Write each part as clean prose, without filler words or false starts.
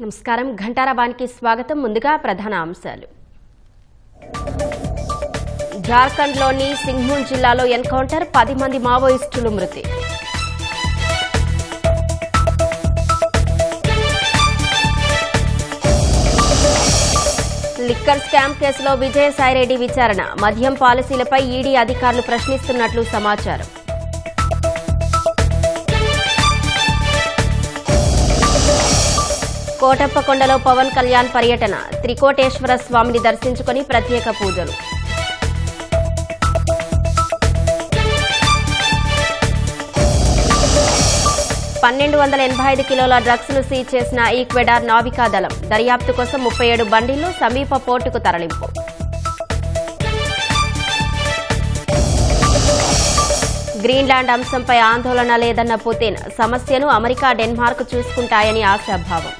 నమస్కారం ఘంటారావానికి స్వాగతం. ముందుగా ప్రధాన అంశాలు. జార్ఖండ్లోని సింఘ్భూమ్ జిల్లాలో ఎన్కౌంటర్, 10 మంది మావోయిస్టులు మృతి. లిక్కర్ స్కామ్ కేసులో విజయసాయిరెడ్డి విచారణ, మద్యం పాలసీలపై ఈడీ అధికారులు ప్రశ్నిస్తున్నట్లు సమాచారం. కోటప్పకొండలో పవన్ కళ్యాణ్ పర్యటన, త్రికోటేశ్వర స్వామిని దర్శించుకుని ప్రత్యేక పూజలు. $1,285 కిలోల డ్రగ్స్ ను సీజ్ చేసిన ఈక్వెడార్ నావికాదళం, దర్యాప్తు కోసం 37 బండిళ్లు సమీప పోర్టుకు తరలింపు. గ్రీన్లాండ్ అంశంపై ఆందోళన లేదన్న పుతిన్, సమస్యను అమెరికా, డెన్మార్క్ చూసుకుంటాయని ఆశాభావం.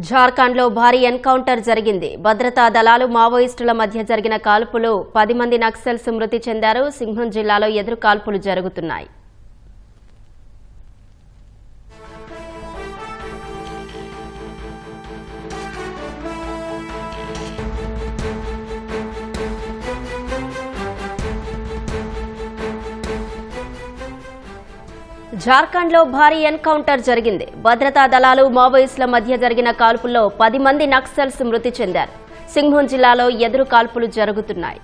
జార్ఖండ్లో భారీ ఎన్కౌంటర్ జరిగింది. భద్రతా దళాలు, మావోయిస్టుల మధ్య జరిగిన కాల్పులు 10 మంది నక్సల్స్ మృతి చెందారు. సింఘ్భూమ్ జిల్లాలో ఎదురు కాల్పులు జరుగుతున్నాయి. జార్ఖండ్లో భారీ ఎన్కౌంటర్ జరిగింది. భద్రతా దళాలు, మావోయిస్టుల మధ్య జరిగిన కాల్పుల్లో 10 మంది నక్సల్స్ మృతి చెందారు. సింఘ్భూమ్ జిల్లాలో ఎదురు కాల్పులు జరుగుతున్నాయి.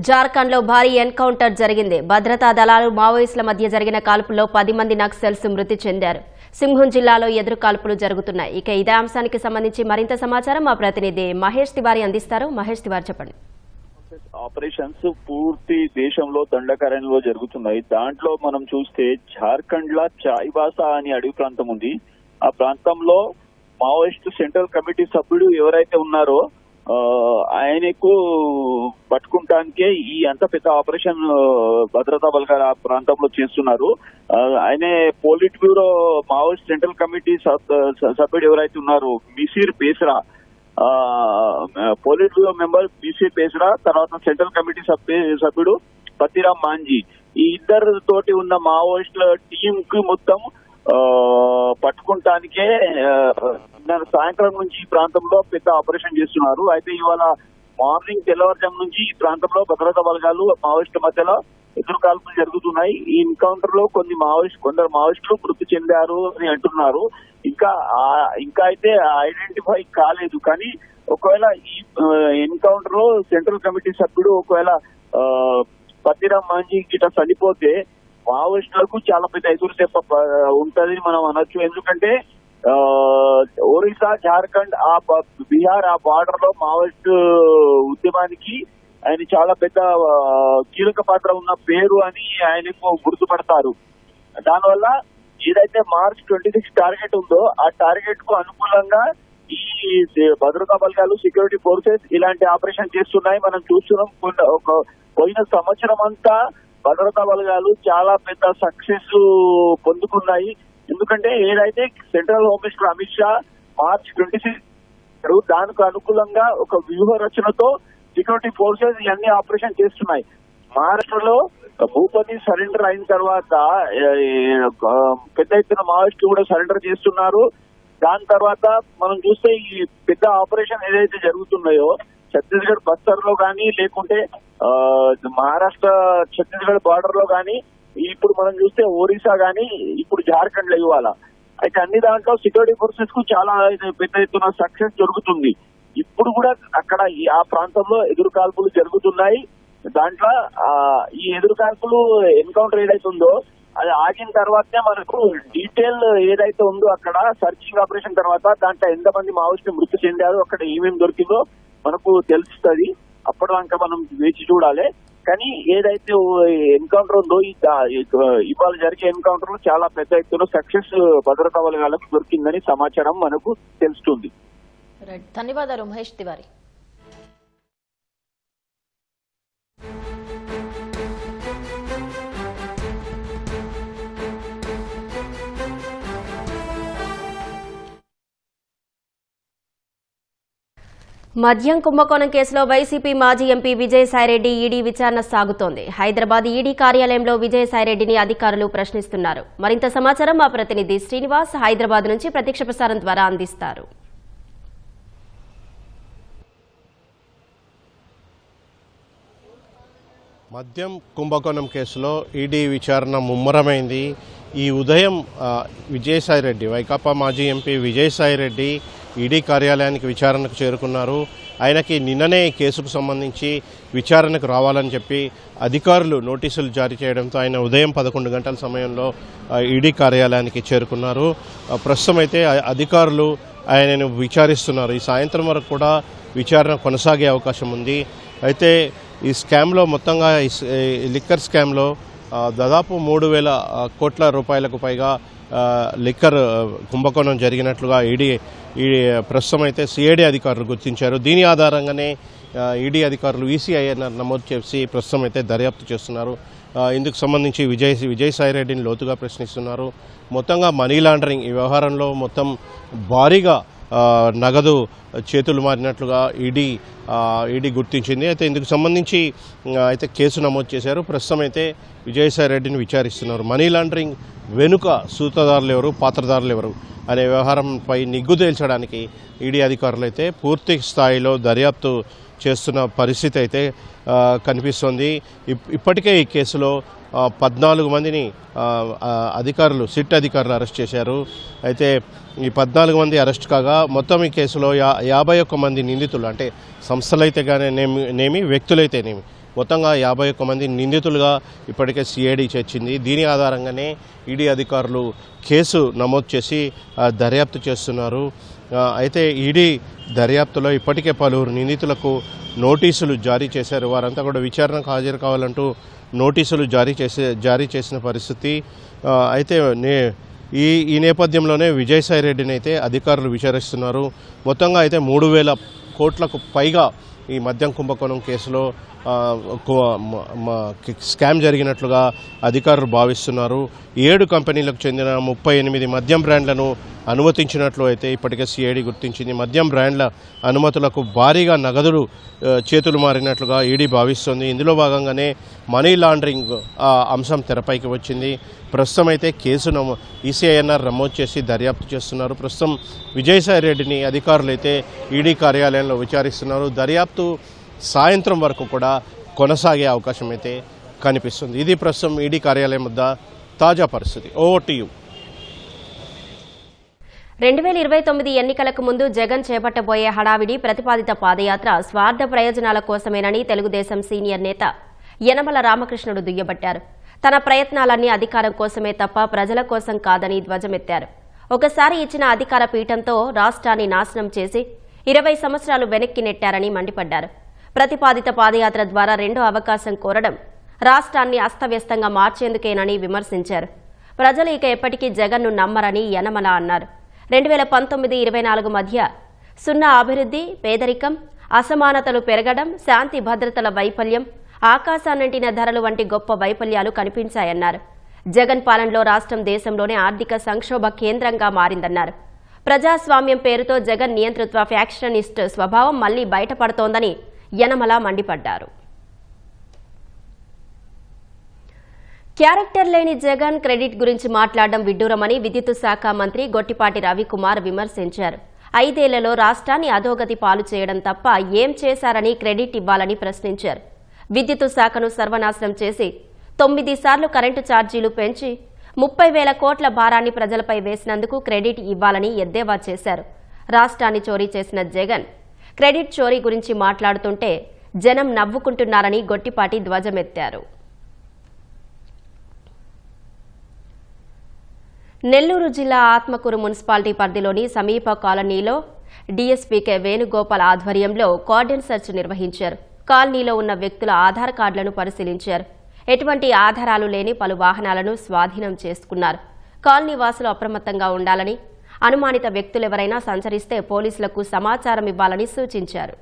జార్ఖండ్లో భారీ ఎన్కౌంటర్ జరిగింది. భద్రతా దళాలు, మావోయిస్టుల మధ్య జరిగిన కాల్పుల్లో 10 మంది నక్సల్స్ మృతి చెందారు. సింఘ్భూమ్ జిల్లాలో ఎదురు కాల్పులు జరుగుతున్నాయి. ఇక ఇదే అంశానికి సంబంధించి మరింత సమాచారం మా ప్రతినిధి మహేష్ తివారీ అందిస్తారు. మహేష్ తివారీ, చెప్పండి. ఆపరేషన్స్ పూర్తి దేశంలో దండకారణ్యంలో జరుగుతున్నాయి. దాంట్లో మనం చూస్తే జార్ఖండ్ లా చాయిబాసా అని అడవి ప్రాంతం ఉంది. ఆ ప్రాంతంలో మావోయిస్ట్ సెంట్రల్ కమిటీ సభ్యుడు ఎవరైతే ఉన్నారో ఆయనకు పట్టుకుంటానికే ఈ అంత పెద్ద ఆపరేషన్ భద్రతా బలగాలు ఆ ప్రాంతంలో చేస్తున్నారు. ఆయనే politburo Maoist central committee సభ్యుడు ఎవరైతే ఉన్నారో Misir Besra, politburo member Misir Besra, తర్వాత సెంట్రల్ కమిటీ సభ్యుడు పతిరామ్ మాంజీ, ఈ ఇద్దరు తోటి ఉన్న మావోయిస్టుల టీం కు మొత్తం పట్టుకుంటానికే సాయంత్రం నుంచి ఈ ప్రాంతంలో పెద్ద ఆపరేషన్ చేస్తున్నారు. అయితే ఇవాళ మార్నింగ్ తెల్లవారుజాము నుంచి ఈ ప్రాంతంలో భద్రతా బలగాలు, మావోయిస్టుల మధ్యలో ఎదురు కాల్పులు జరుగుతున్నాయి. ఈ ఎన్కౌంటర్ లో కొందరు మావోయిస్టులు మృతి చెందారు అని అంటున్నారు. ఇంకా అయితే ఐడెంటిఫై కాలేదు. కానీ ఒకవేళ ఈ ఎన్కౌంటర్ లో సెంట్రల్ కమిటీ సభ్యుడు ఒకవేళ పతిరామ్ మాంజీ గిట్ట చనిపోతే మావోయిస్టులకు చాలా పెద్ద ఎదురు దెబ్బ ఉంటది మనం అనొచ్చు. ఎందుకంటే ఒరిస్సా, జార్ఖండ్, బీహార్ ఆ బార్డర్ లో మావోయిస్ట్ ఉద్యమానికి ఆయన చాలా పెద్ద కీలక పాత్ర ఉన్న పేరు అని ఆయనకు గుర్తుపడతారు. దానివల్ల ఏదైతే March 26 టార్గెట్ ఉందో ఆ టార్గెట్ కు అనుకూలంగా ఈ భద్రతా బలగాలు, సెక్యూరిటీ ఫోర్సెస్ ఇలాంటి ఆపరేషన్ చేస్తున్నాయి. మనం చూస్తున్నాం. పోయిన సంవత్సరం అంతా భద్రతా బలగాలు చాలా పెద్ద సక్సెస్ పొందుకున్నాయి. ఎందుకంటే ఏదైతే central home minister Amit Shah March 26 దానికి అనుకూలంగా ఒక వ్యూహ రచనతో సెక్యూరిటీ ఫోర్సెస్ ఇవన్నీ ఆపరేషన్ చేస్తున్నాయి. మహారాష్ట్రలో భూపతి సరెండర్ అయిన తర్వాత పెద్ద ఎత్తున మావోయిస్టులు కూడా సరెండర్ చేస్తున్నారు. దాని తర్వాత మనం చూస్తే ఈ పెద్ద ఆపరేషన్ ఏదైతే జరుగుతున్నాయో ఛత్తీస్గఢ్ బస్తర్ లో కానీ లేకుంటే మహారాష్ట్ర ఛత్తీస్గఢ్ బార్డర్ లో కానీ ఇప్పుడు మనం చూస్తే ఒరిస్సా గానీ ఇప్పుడు జార్ఖండ్ లో ఇవ్వాలా. అయితే అన్ని దాంట్లో సెక్యూరిటీ ఫోర్సెస్ కు చాలా పెద్ద ఎత్తున సక్సెస్ జరుగుతుంది. ఇప్పుడు కూడా అక్కడ ఆ ప్రాంతంలో ఎదురుకాల్పులు జరుగుతున్నాయి. దాంట్లో ఈ ఎదురుకాల్పులు ఎన్కౌంటర్ ఏదైతే అది ఆగిన తర్వాతనే మనకు డీటెయిల్ ఏదైతే ఉందో అక్కడ సర్చింగ్ ఆపరేషన్ తర్వాత దాంట్లో ఎంతమంది మావోయిస్టులు మృతి చెందారు, అక్కడ ఏమేమి దొరికిందో మనకు తెలుస్తుంది. అప్పటిదాకా మనం వేచి చూడాలి. కానీ ఏదైతే ఎన్కౌంటర్ ఉందో ఇవాళ జరిగే ఎన్కౌంటర్ లో చాలా పెద్ద ఎత్తున సక్సెస్ భద్రతా బలగాలకు దొరికిందని సమాచారం మనకు తెలుస్తుంది. ధన్యవాదాలు మహేష్ తివారీ. మద్యం కుంభకోణం కేసులో వైసీపీ మాజీ ఎంపీ విజయసాయిరెడ్డి ఈడీ విచారణ సాగుతోంది. హైదరాబాద్ ఈడీ కార్యాలయంలో విజయసాయిరెడ్డిని అధికారులు ప్రశ్నిస్తున్నారు. మరింత సమాచారం మా ప్రతినిధి శ్రీనివాస్ హైదరాబాద్ నుంచి ప్రత్యక్ష ప్రసారం ద్వారా అందిస్తారు. మద్యం కుంభకోణం కేసులో ఈడీ విచారణ ముమ్మరమైంది. ఈ ఉదయం విజయసాయిరెడ్డి వైకాపా మాజీ ఎంపీ విజయసాయిరెడ్డి ఈడీ కార్యాలయానికి విచారణకు చేరుకున్నారు. ఆయనకి నిన్ననే కేసుకు సంబంధించి విచారణకు రావాలని చెప్పి అధికారులు నోటీసులు జారీ చేయడంతో ఆయన ఉదయం 11 గంటల సమయంలో ఈడీ కార్యాలయానికి చేరుకున్నారు. ప్రస్తుతం అయితే అధికారులు ఆయనను విచారిస్తున్నారు. ఈ సాయంత్రం వరకు కూడా విచారణ కొనసాగే అవకాశం ఉంది. అయితే ఈ స్కామ్లో మొత్తంగా లిక్కర్ స్కామ్లో దాదాపు 3,000 కోట్ల రూపాయలకు పైగా లిక్కర్ కుంభకోణం జరిగినట్లుగా ఈడీ ప్రస్తుతం అయితే సిఐడి అధికారులు గుర్తించారు. దీని ఆధారంగానే ఈడీ అధికారులు ఈసీఐఎన్ఆర్ నమోదు చేసి ప్రస్తుతం అయితే దర్యాప్తు చేస్తున్నారు. ఇందుకు సంబంధించి విజయసాయిరెడ్డిని లోతుగా ప్రశ్నిస్తున్నారు. మొత్తంగా మనీ లాండరింగ్ ఈ వ్యవహారంలో మొత్తం భారీగా నగదు చేతులు మారినట్లుగా ఈడీ గుర్తించింది. అయితే ఇందుకు సంబంధించి అయితే కేసు నమోదు చేశారు. ప్రస్తుతం అయితే విజయసాయిరెడ్డిని విచారిస్తున్నారు. మనీ లాండరింగ్ వెనుక సూత్రధారులు ఎవరు, పాత్రధారులు ఎవరు అనే వ్యవహారంపై నిగ్గు తేల్చడానికి ఈడీ అధికారులు అయితే పూర్తి స్థాయిలో దర్యాప్తు చేస్తున్న పరిస్థితి అయితే కనిపిస్తోంది. ఇప్పటికే ఈ కేసులో 14 మందిని అధికారులు సిట్ అధికారులు అరెస్ట్ చేశారు. అయితే ఈ 14 మంది అరెస్ట్ కాగా మొత్తం ఈ కేసులో 51 మంది నిందితులు, అంటే సంస్థలైతే నేమి వ్యక్తులైతేనేమి మొత్తంగా 51 మంది నిందితులుగా ఇప్పటికే సిఐడి చేర్చింది. దీని ఆధారంగానే ఈడీ అధికారులు కేసు నమోదు చేసి దర్యాప్తు చేస్తున్నారు. అయితే ఈడీ దర్యాప్తులో ఇప్పటికే పలువురు నిందితులకు నోటీసులు జారీ చేశారు. వారంతా కూడా విచారణకు హాజరు కావాలంటూ నోటీసులు జారీ చేసిన పరిస్థితి. అయితే ఈ నేపథ్యంలోనే విజయసాయిరెడ్డిని అయితే అధికారులు విచారిస్తున్నారు. మొత్తంగా అయితే 3,000 కోట్లకు పైగా ఈ మద్యం కుంభకోణం కేసులో స్కామ్ జరిగినట్లుగా అధికారులు భావిస్తున్నారు. 7 కంపెనీలకు చెందిన 38 మద్యం బ్రాండ్లను అనుమతించినట్లు అయితే ఇప్పటికే సిఐడి గుర్తించింది. మద్యం బ్రాండ్ల అనుమతులకు భారీగా నగదులు చేతులు మారినట్లుగా ఈడీ భావిస్తోంది. ఇందులో భాగంగానే మనీ లాండరింగ్ అంశం తెరపైకి వచ్చింది. ప్రస్తుతం అయితే కేసును ఈసీఐఎన్ఆర్ నమోదు చేసి దర్యాప్తు చేస్తున్నారు. ప్రస్తుతం విజయసాయిరెడ్డిని అధికారులు అయితే ఈడీ కార్యాలయంలో విచారిస్తున్నారు. దర్యాప్తు సాయంత్రం వరకు కూడా కొనసాగే అవకాశం అయితే కనిపిస్తుంది. ఇది ప్రస్తుతం ఈడీ కార్యాలయం వద్ద తాజా పరిస్థితి. Over to you. 2029 ఎన్నికలకు ముందు జగన్ చేపట్టబోయే హడావిడి ప్రతిపాదిత పాదయాత్ర స్వార్థ ప్రయోజనాల కోసమేనని తెలుగుదేశం సీనియర్ నేత యనమల రామకృష్ణుడు దుయ్యబట్టారు. తన ప్రయత్నాలన్నీ అధికారం కోసమే తప్ప ప్రజల కోసం కాదని ధ్వజమెత్తారు. ఒకసారి ఇచ్చిన అధికార పీఠంతో రాష్ట్రాన్ని నాశనం చేసి 20 సంవత్సరాలు వెనక్కి నెట్టారని మండిపడ్డారు. ప్రతిపాదిత పాదయాత్ర ద్వారా రెండో అవకాశం కోరడం రాష్ట్రాన్ని అస్తవ్యస్తంగా మార్చేందుకేనని విమర్శించారు. ప్రజలు ఇక ఎప్పటికీ జగన్ను నమ్మరని యనమల అన్నారు. 2019-24 మధ్య సున్నా అభివృద్ధి, పేదరికం, అసమానతలు పెరగడం, శాంతి భద్రతల వైఫల్యం, ఆకాశానంటిన ధరలు వంటి గొప్ప వైఫల్యాలు కనిపించాయన్నారు. జగన్ పాలనలో రాష్ట్రం దేశంలోనే ఆర్థిక సంక్షోభ కేంద్రంగా మారిందన్నారు. ప్రజాస్వామ్యం పేరుతో జగన్ నియంతృత్వ ఫ్యాక్షనిస్ట్ స్వభావం మళ్లీ బయటపడుతోందని యనమల మండిపడ్డారు. క్యారెక్టర్ లేని జగన్ క్రెడిట్ గురించి మాట్లాడడం విడ్డూరమని విద్యుత్ శాఖ మంత్రి గొట్టిపాటి రవికుమార్ విమర్శించారు. 5 ఏళ్లలో రాష్ట్రాన్ని అధోగతి పాలు చేయడం తప్ప ఏం చేశారని క్రెడిట్ ఇవ్వాలని ప్రశ్నించారు. విద్యుత్ శాఖను సర్వనాశనం చేసి 9 సార్లు కరెంటు ఛార్జీలు పెంచి 30,000 కోట్ల భారాన్ని ప్రజలపై వేసినందుకు క్రెడిట్ ఇవ్వాలని ఎద్దేవా చేశారు. రాష్ట్రాన్ని చోరీ చేసిన జగన్ క్రెడిట్ చోరీ గురించి మాట్లాడుతుంటే జనం నవ్వుకుంటున్నారని గొట్టిపాటి ధ్వజమెత్తారు. నెల్లూరు జిల్లా ఆత్మకూరు మున్సిపాలిటీ పరిధిలోని సమీప కాలనీలో డీఎస్పీ కె వేణుగోపాల్ ఆధ్వర్యంలో కార్డన్ సెర్చ్ నిర్వహించారు. కాలనీలో ఉన్న వ్యక్తుల ఆధార్ కార్డులను పరిశీలించారు. ఎటువంటి ఆధారాలు లేని పలు వాహనాలను స్వాధీనం చేసుకున్నారు. కాలనీ వాసులు అప్రమత్తంగా ఉండాలని, అనుమానిత వ్యక్తులెవరైనా సంచరిస్తే పోలీసులకు సమాచారం ఇవ్వాలని సూచించారు.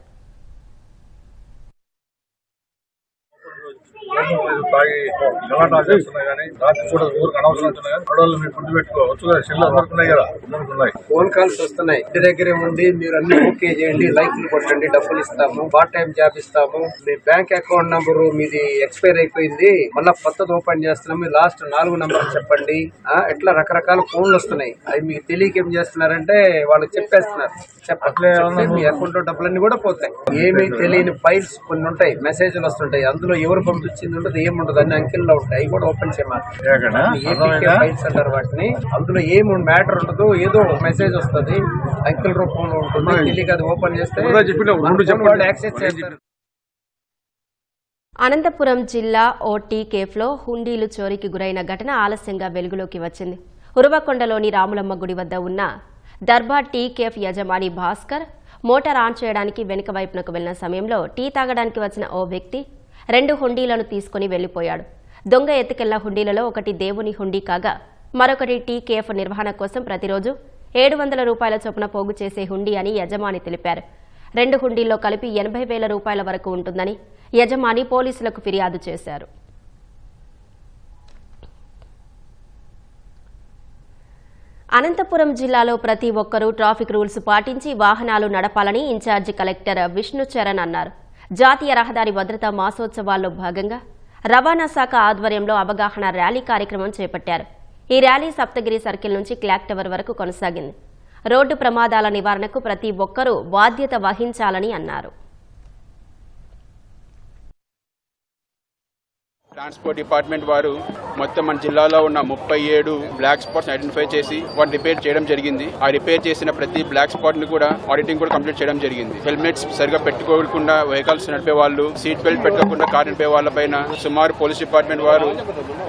తాగి గలాటా చేస్తున్నాయి కానీ రాత్రి కూడా ఊరికి అనవసరం అవుతున్నాయి కానీ గొడవలు మీరు గుర్తు పెట్టుకోవచ్చు కదా. సెల్లు అందరుకున్నాయి కదా, అందరుకున్నాయి. ఫోన్ కాల్స్ వస్తున్నాయి, ఇంటి దగ్గరే ఉండి మీరు అన్ని ఓకే చేయండి, లైక్లు కొట్టండి, డబ్బులు ఇస్తాము, పార్ట్ టైం జాబ్ ఇస్తాము, మీ బ్యాంక్ అకౌంట్ నంబరు మీది ఎక్స్పైర్ అయిపోయింది, మళ్ళీ కొత్తది ఓపెన్ చేస్తున్నాము, మీ లాస్ట్ 4 నంబర్లు చెప్పండి. ఇట్లా రకరకాల ఫోన్లు వస్తున్నాయి. అవి మీకు తెలియక ఏం చేస్తున్నారంటే వాళ్ళు చెప్పేస్తున్నారు. మీ అకౌంట్ లో డబ్బులన్నీ కూడా పోతాయి. ఏమీ తెలియని ఫైల్స్ కొన్ని ఉంటాయి, మెసేజ్లు వస్తుంటాయి, అందులో ఎవరు పంపించింది ఉండదు, ఏముండదు, అన్ని అంకెల్లో ఉంటాయి. అవి కూడా ఓపెన్ చేయమని ఫైల్స్ అంటారు వాటిని. అందులో ఏమి మ్యాటర్ ఉండదు, ఏదో మెసేజ్ వస్తుంది, అంకెల్ రూపంలో ఉంటుంది. తెలియక అది ఓపెన్ చేస్తే యాక్సెస్ చేస్తారు. అనంతపురం జిల్లా ఓటీ కేఫ్లో హుండీలు చోరీకి గురైన ఘటన ఆలస్యంగా వెలుగులోకి వచ్చింది. ఉరవకొండలోని రాములమ్మ గుడి వద్ద ఉన్న దర్బార్ టీ కేఫ్ యజమాని భాస్కర్ మోటార్ ఆన్ చేయడానికి వెనుక వైపునకు వెళ్లిన సమయంలో టీ తాగడానికి వచ్చిన ఓ వ్యక్తి 2 హుండీలను తీసుకుని వెళ్లిపోయాడు. దొంగ ఎత్తుకెళ్ల హుండీలలో ఒకటి దేవుని హుండీ కాగా మరొకటి టీ కేఫ్ నిర్వహణ కోసం ప్రతిరోజు 700 రూపాయల చొప్పున పోగు చేసే హుండీ అని యజమాని తెలిపారు. 2 హుండీల్లో కలిపి 80,000 రూపాయల వరకు ఉంటుందని యజమాని పోలీసులకు ఫిర్యాదు చేశారు. అనంతపురం జిల్లాలో ప్రతి ఒక్కరూ ట్రాఫిక్ రూల్స్ పాటించి వాహనాలు నడపాలని ఇన్ఛార్జి కలెక్టర్ విష్ణుచరణ్ అన్నారు. జాతీయ రహదారి భద్రతా మాసోత్సవాల్లో భాగంగా రవాణా శాఖ ఆధ్వర్యంలో అవగాహన ర్యాలీ కార్యక్రమం చేపట్టారు. ఈ ర్యాలీ సప్తగిరి సర్కిల్ నుంచి క్లాక్ టవర్ వరకు కొనసాగింది. రోడ్డు ప్రమాదాల నివారణకు ప్రతి ఒక్కరూ బాధ్యత వహించాలని అన్నారు. ట్రాన్స్పోర్ట్ డిపార్ట్మెంట్ వారు మొత్తం మన జిల్లాలో ఉన్న 37 బ్లాక్ స్పాట్స్ ఐడెంటిఫై చేసి వాటిని రిపేర్ చేయడం జరిగింది. ఆ రిపేర్ చేసిన ప్రతి బ్లాక్ స్పాట్ ని కూడా ఆడిటింగ్ కూడా కంప్లీట్ చేయడం జరిగింది. హెల్మెట్స్ సరిగా పెట్టుకోకుండా వెహికల్స్ నడిపే వాళ్ళు, సీట్ బెల్ట్ పెట్టుకోకుండా కార్ నడిపే వాళ్ళ పైన సుమారు పోలీస్ డిపార్ట్మెంట్ వారు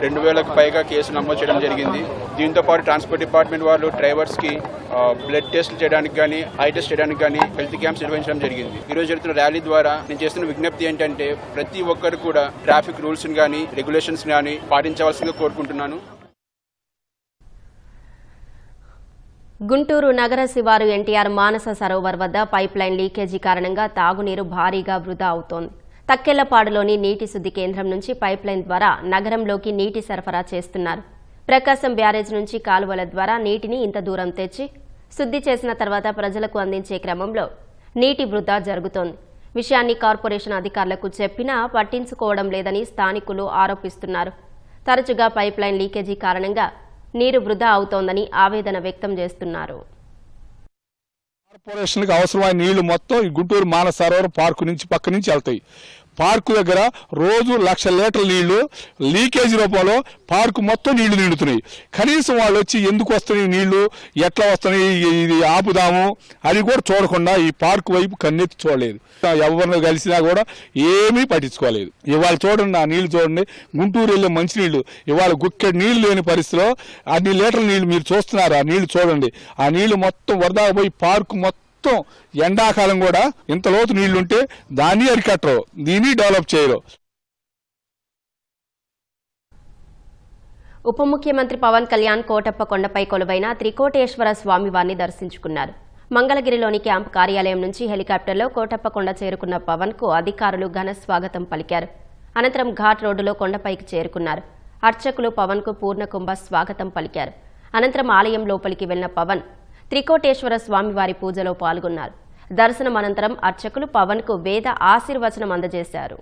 2000కు పైగా కేసులు నమోదు చేయడం జరిగింది. దీంతో పాటు ట్రాన్స్పోర్ట్ డిపార్ట్మెంట్ వాళ్ళు డ్రైవర్స్ కి బ్లడ్ టెస్ట్ చేయడానికి కానీ, ఐ టెస్ట్ చేయడానికి కానీ హెల్త్ క్యాంప్స్ నిర్వహించడం జరిగింది. ఈ రోజు జరుగుతున్న ర్యాలీ ద్వారా నేను చేస్తున్న విజ్ఞప్తి ఏంటంటే ప్రతి ఒక్కరు కూడా ట్రాఫిక్ రూల్స్ కానీ రెగ్యులేషన్స్ కానీ పాటించవలసిందిగా కోరుకుంటున్నాను. గుంటూరు నగర శివారు ఎన్టీఆర్ మానస సరోవర్ వద్ద పైప్ లైన్ లీకేజీ కారణంగా తాగునీరు భారీగా వృధా అవుతోంది. తక్కెళ్లపాడులోని నీటి శుద్ధి కేంద్రం నుంచి పైప్ లైన్ ద్వారా నగరంలోకి నీటి సరఫరా చేస్తున్నారు. ప్రకాశం బ్యారేజ్ నుంచి కాలువల ద్వారా నీటిని ఇంత దూరం తెచ్చి శుద్ధి చేసిన తర్వాత ప్రజలకు అందించే క్రమంలో నీటి వృధా జరుగుతోంది. విషయాన్ని కార్పొరేషన్ అధికారులకు చెప్పినా పట్టించుకోవడం లేదని స్థానికులు ఆరోపిస్తున్నారు. తరచుగా పైప్ లైన్ లీకేజీ కారణంగా నీరు వృధా అవుతోందని ఆవేదన వ్యక్తం చేస్తున్నారు. కార్పొరేషన్కి అవసరమైన నీళ్లు మొత్తం ఈ గుంటూరు మానస సరోవరం పార్కు నుంచి పక్క నుంచి వెళ్తాయి. పార్కు దగ్గర రోజు 1,00,000 లీటర్ల నీళ్లు లీకేజ్ రూపంలో పార్కు మొత్తం నీళ్లు నిండుతున్నాయి. కనీసం వాళ్ళు వచ్చి ఎందుకు వస్తున్నాయి నీళ్లు, ఎట్లా వస్తున్నాయి, ఇది ఆపుదాము అది కూడా చూడకుండా ఈ పార్కు వైపు కన్నెత్తి చూడలేదు. ఎవరిని కలిసినా కూడా ఏమీ పట్టించుకోలేదు. ఇవాళ చూడండి, ఆ నీళ్లు చూడండి, గుంటూరు వెళ్ళే మంచినీళ్లు ఇవాళ గుక్కెడు నీళ్లు లేని పరిస్థితిలో అన్ని లీటర్ల నీళ్లు మీరు చూస్తున్నారు. ఆ నీళ్లు చూడండి, ఆ నీళ్లు మొత్తం వరదా పోయి పార్కు మొత్తం ఎండాకాలం కూడా ఇంత లోతు నీళ్లుంటే దాన్ని అరికట్టరు, దీన్ని డెవలప్ చేయరు. ఉప ముఖ్యమంత్రి పవన్ కళ్యాణ్ కోటప్ప కొండపై కొలువైన త్రికోటేశ్వర స్వామివారిని దర్శించుకున్నారు. మంగళగిరిలోని క్యాంపు కార్యాలయం నుంచి హెలికాప్టర్లో కోటప్ప కొండ చేరుకున్న పవన్ కు అధికారులు ఘన స్వాగతం పలికారు. అనంతరం ఘాట్ రోడ్డులో కొండపైకి చేరుకున్నారు. అర్చకులు పవన్ కు పూర్ణకుంభ స్వాగతం పలికారు. అనంతరం ఆలయం లోపలికి వెళ్లిన పవన్ త్రికోటేశ్వర స్వామివారి పూజలో పాల్గొన్నారు. దర్శనం అనంతరం అర్చకులు పవన్ కు వేద ఆశీర్వచనం అందజేశారు.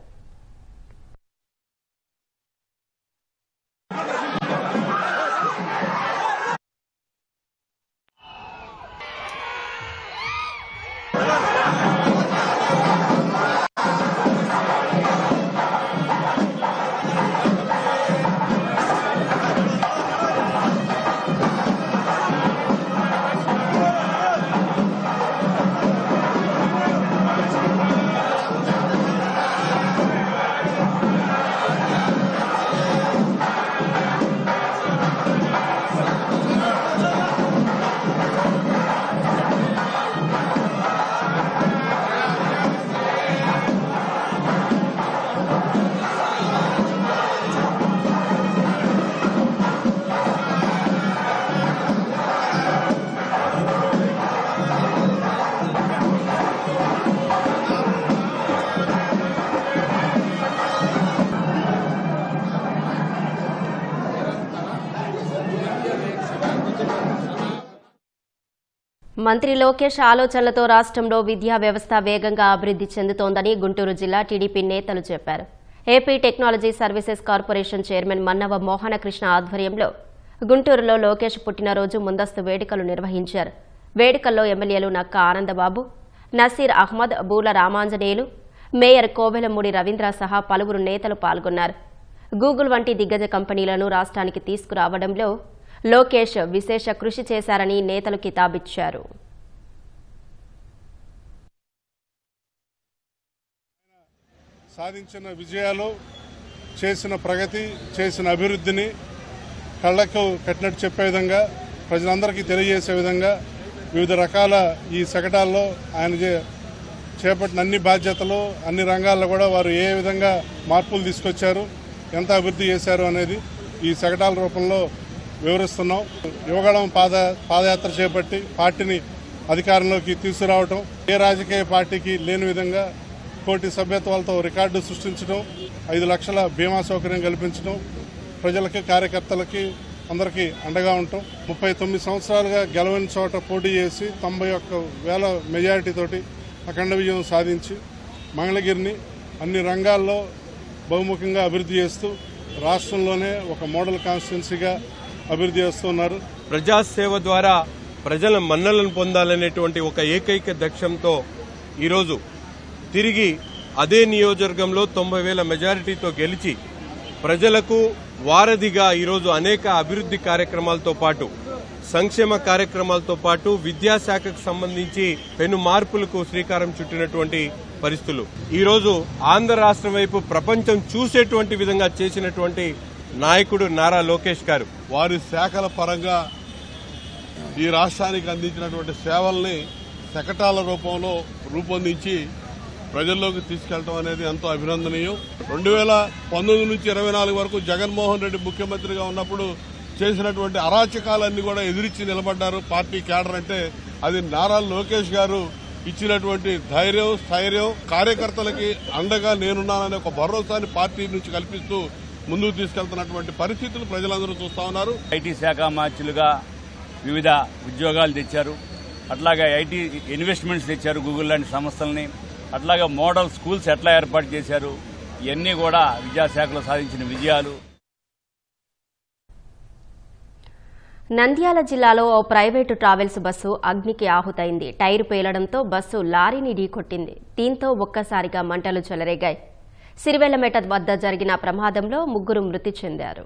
మంత్రి లోకేష్ ఆలోచనలతో రాష్ట్రంలో విద్యా వ్యవస్థ వేగంగా అభివృద్ధి చెందుతోందని గుంటూరు జిల్లా టీడీపీ నేతలు చెప్పారు. AP technology services corporation chairman Mannava Mohana Krishna ఆధ్వర్యంలో గుంటూరులో లోకేష్ పుట్టినరోజు ముందస్తు వేడుకలు నిర్వహించారు. వేడుకల్లో ఎమ్మెల్యేలు నక్క ఆనందబాబు, నసీర్ అహ్మద్, బూల రామాంజనేయులు, మేయర్ కోవెలమూడి రవీంద్ర సహా పలువురు నేతలు పాల్గొన్నారు. గూగుల్ వంటి దిగ్గజ కంపెనీలను రాష్ట్రానికి తీసుకురావడంలో లోకేష్ విశేష కృషి చేశారని నేతలు కితాబిచ్చారు. సాధించిన విజయాలు, చేసిన ప్రగతి, చేసిన అభివృద్ధిని కళ్లకు కట్టినట్టు చెప్పే విధంగా, ప్రజలందరికీ తెలియజేసే విధంగా వివిధ రకాల ఈ శకటాల్లో ఆయన చేపట్టిన అన్ని బాధ్యతలు, అన్ని రంగాల్లో కూడా వారు ఏ విధంగా మార్పులు తీసుకొచ్చారు, ఎంత అభివృద్ధి చేశారు అనేది ఈ శకటాల రూపంలో వివరిస్తున్నాం. యువగళం పాదయాత్ర చేపట్టి పార్టీని అధికారంలోకి తీసుకురావటం, ఏ రాజకీయ పార్టీకి లేని విధంగా కోటి సభ్యత్వాలతో రికార్డు సృష్టించడం, 5 లక్షల బీమా సౌకర్యం కల్పించడం, ప్రజలకి, కార్యకర్తలకి అందరికీ అండగా ఉంటాం. 39 సంవత్సరాలుగా గెలవని చోట పోటీ చేసి 91,000 మెజారిటీతోటి అఖండ విజయం సాధించి మంగళగిరిని అన్ని రంగాల్లో బహుముఖంగా అభివృద్ధి చేస్తూ రాష్ట్రంలోనే ఒక మోడల్ కాన్స్టిట్యున్సీగా అభివృద్ధి చేస్తున్నారు. ప్రజాసేవ ద్వారా ప్రజల మన్నలను పొందాలనేటువంటి ఒక ఏకైక లక్ష్యంతో ఈరోజు తిరిగి అదే నియోజకవర్గంలో 90,000 మెజారిటీతో గెలిచి ప్రజలకు వారధిగా ఈరోజు అనేక అభివృద్ధి కార్యక్రమాలతో పాటు, సంక్షేమ కార్యక్రమాలతో పాటు విద్యాశాఖకు సంబంధించి పెను మార్పులకు శ్రీకారం చుట్టినటువంటి పరిస్థితులు ఈరోజు ఆంధ్ర రాష్ట్రం వైపు ప్రపంచం చూసేటువంటి విధంగా చేసినటువంటి నాయకుడు నారా లోకేష్ గారు. వారి శాఖల పరంగా ఈ రాష్ట్రానికి అందించినటువంటి సేవల్ని శకటాల రూపంలో రూపొందించి ప్రజల్లోకి తీసుకెళ్లడం అనేది ఎంతో అభినందనీయం. 2019 నుంచి 24 వరకు జగన్మోహన్ రెడ్డి ముఖ్యమంత్రిగా ఉన్నప్పుడు చేసినటువంటి అరాచకాలన్నీ కూడా ఎదిరించి నిలబడ్డారు. పార్టీ క్యాడర్ అంటే అది నారా లోకేష్ గారు ఇచ్చినటువంటి ధైర్యం, స్థైర్యం, కార్యకర్తలకి అండగా నేనున్నాననే ఒక భరోసాని పార్టీ నుంచి కల్పిస్తూ ముందుకు తీసుకెళ్తున్నటువంటి పరిస్థితులు ప్రజలందరూ చూస్తా ఉన్నారు. ఐటీ శాఖ మార్చులుగా వివిధ ఉద్యోగాలు తెచ్చారు. అట్లాగే ఐటీ ఇన్వెస్ట్మెంట్స్ తెచ్చారు, గూగుల్ లాంటి సంస్థల్ని. అట్లాగే మోడల్ స్కూల్స్ ఎట్లా ఏర్పాటు చేశారు, ఇవన్నీ కూడా విద్యాశాఖలో సాధించిన విజయాలు. నంద్యాల జిల్లాలో ఓ ప్రైవేటు ట్రావెల్స్ బస్సు అగ్నికి ఆహుతైంది. టైరు పేలడంతో బస్సు లారీని ఢీకొట్టింది. దీంతో ఒక్కసారిగా మంటలు చెలరేగాయి. సిరివెల్లమెట వద్ద జరిగిన ప్రమాదంలో 3 మృతి చెందారు.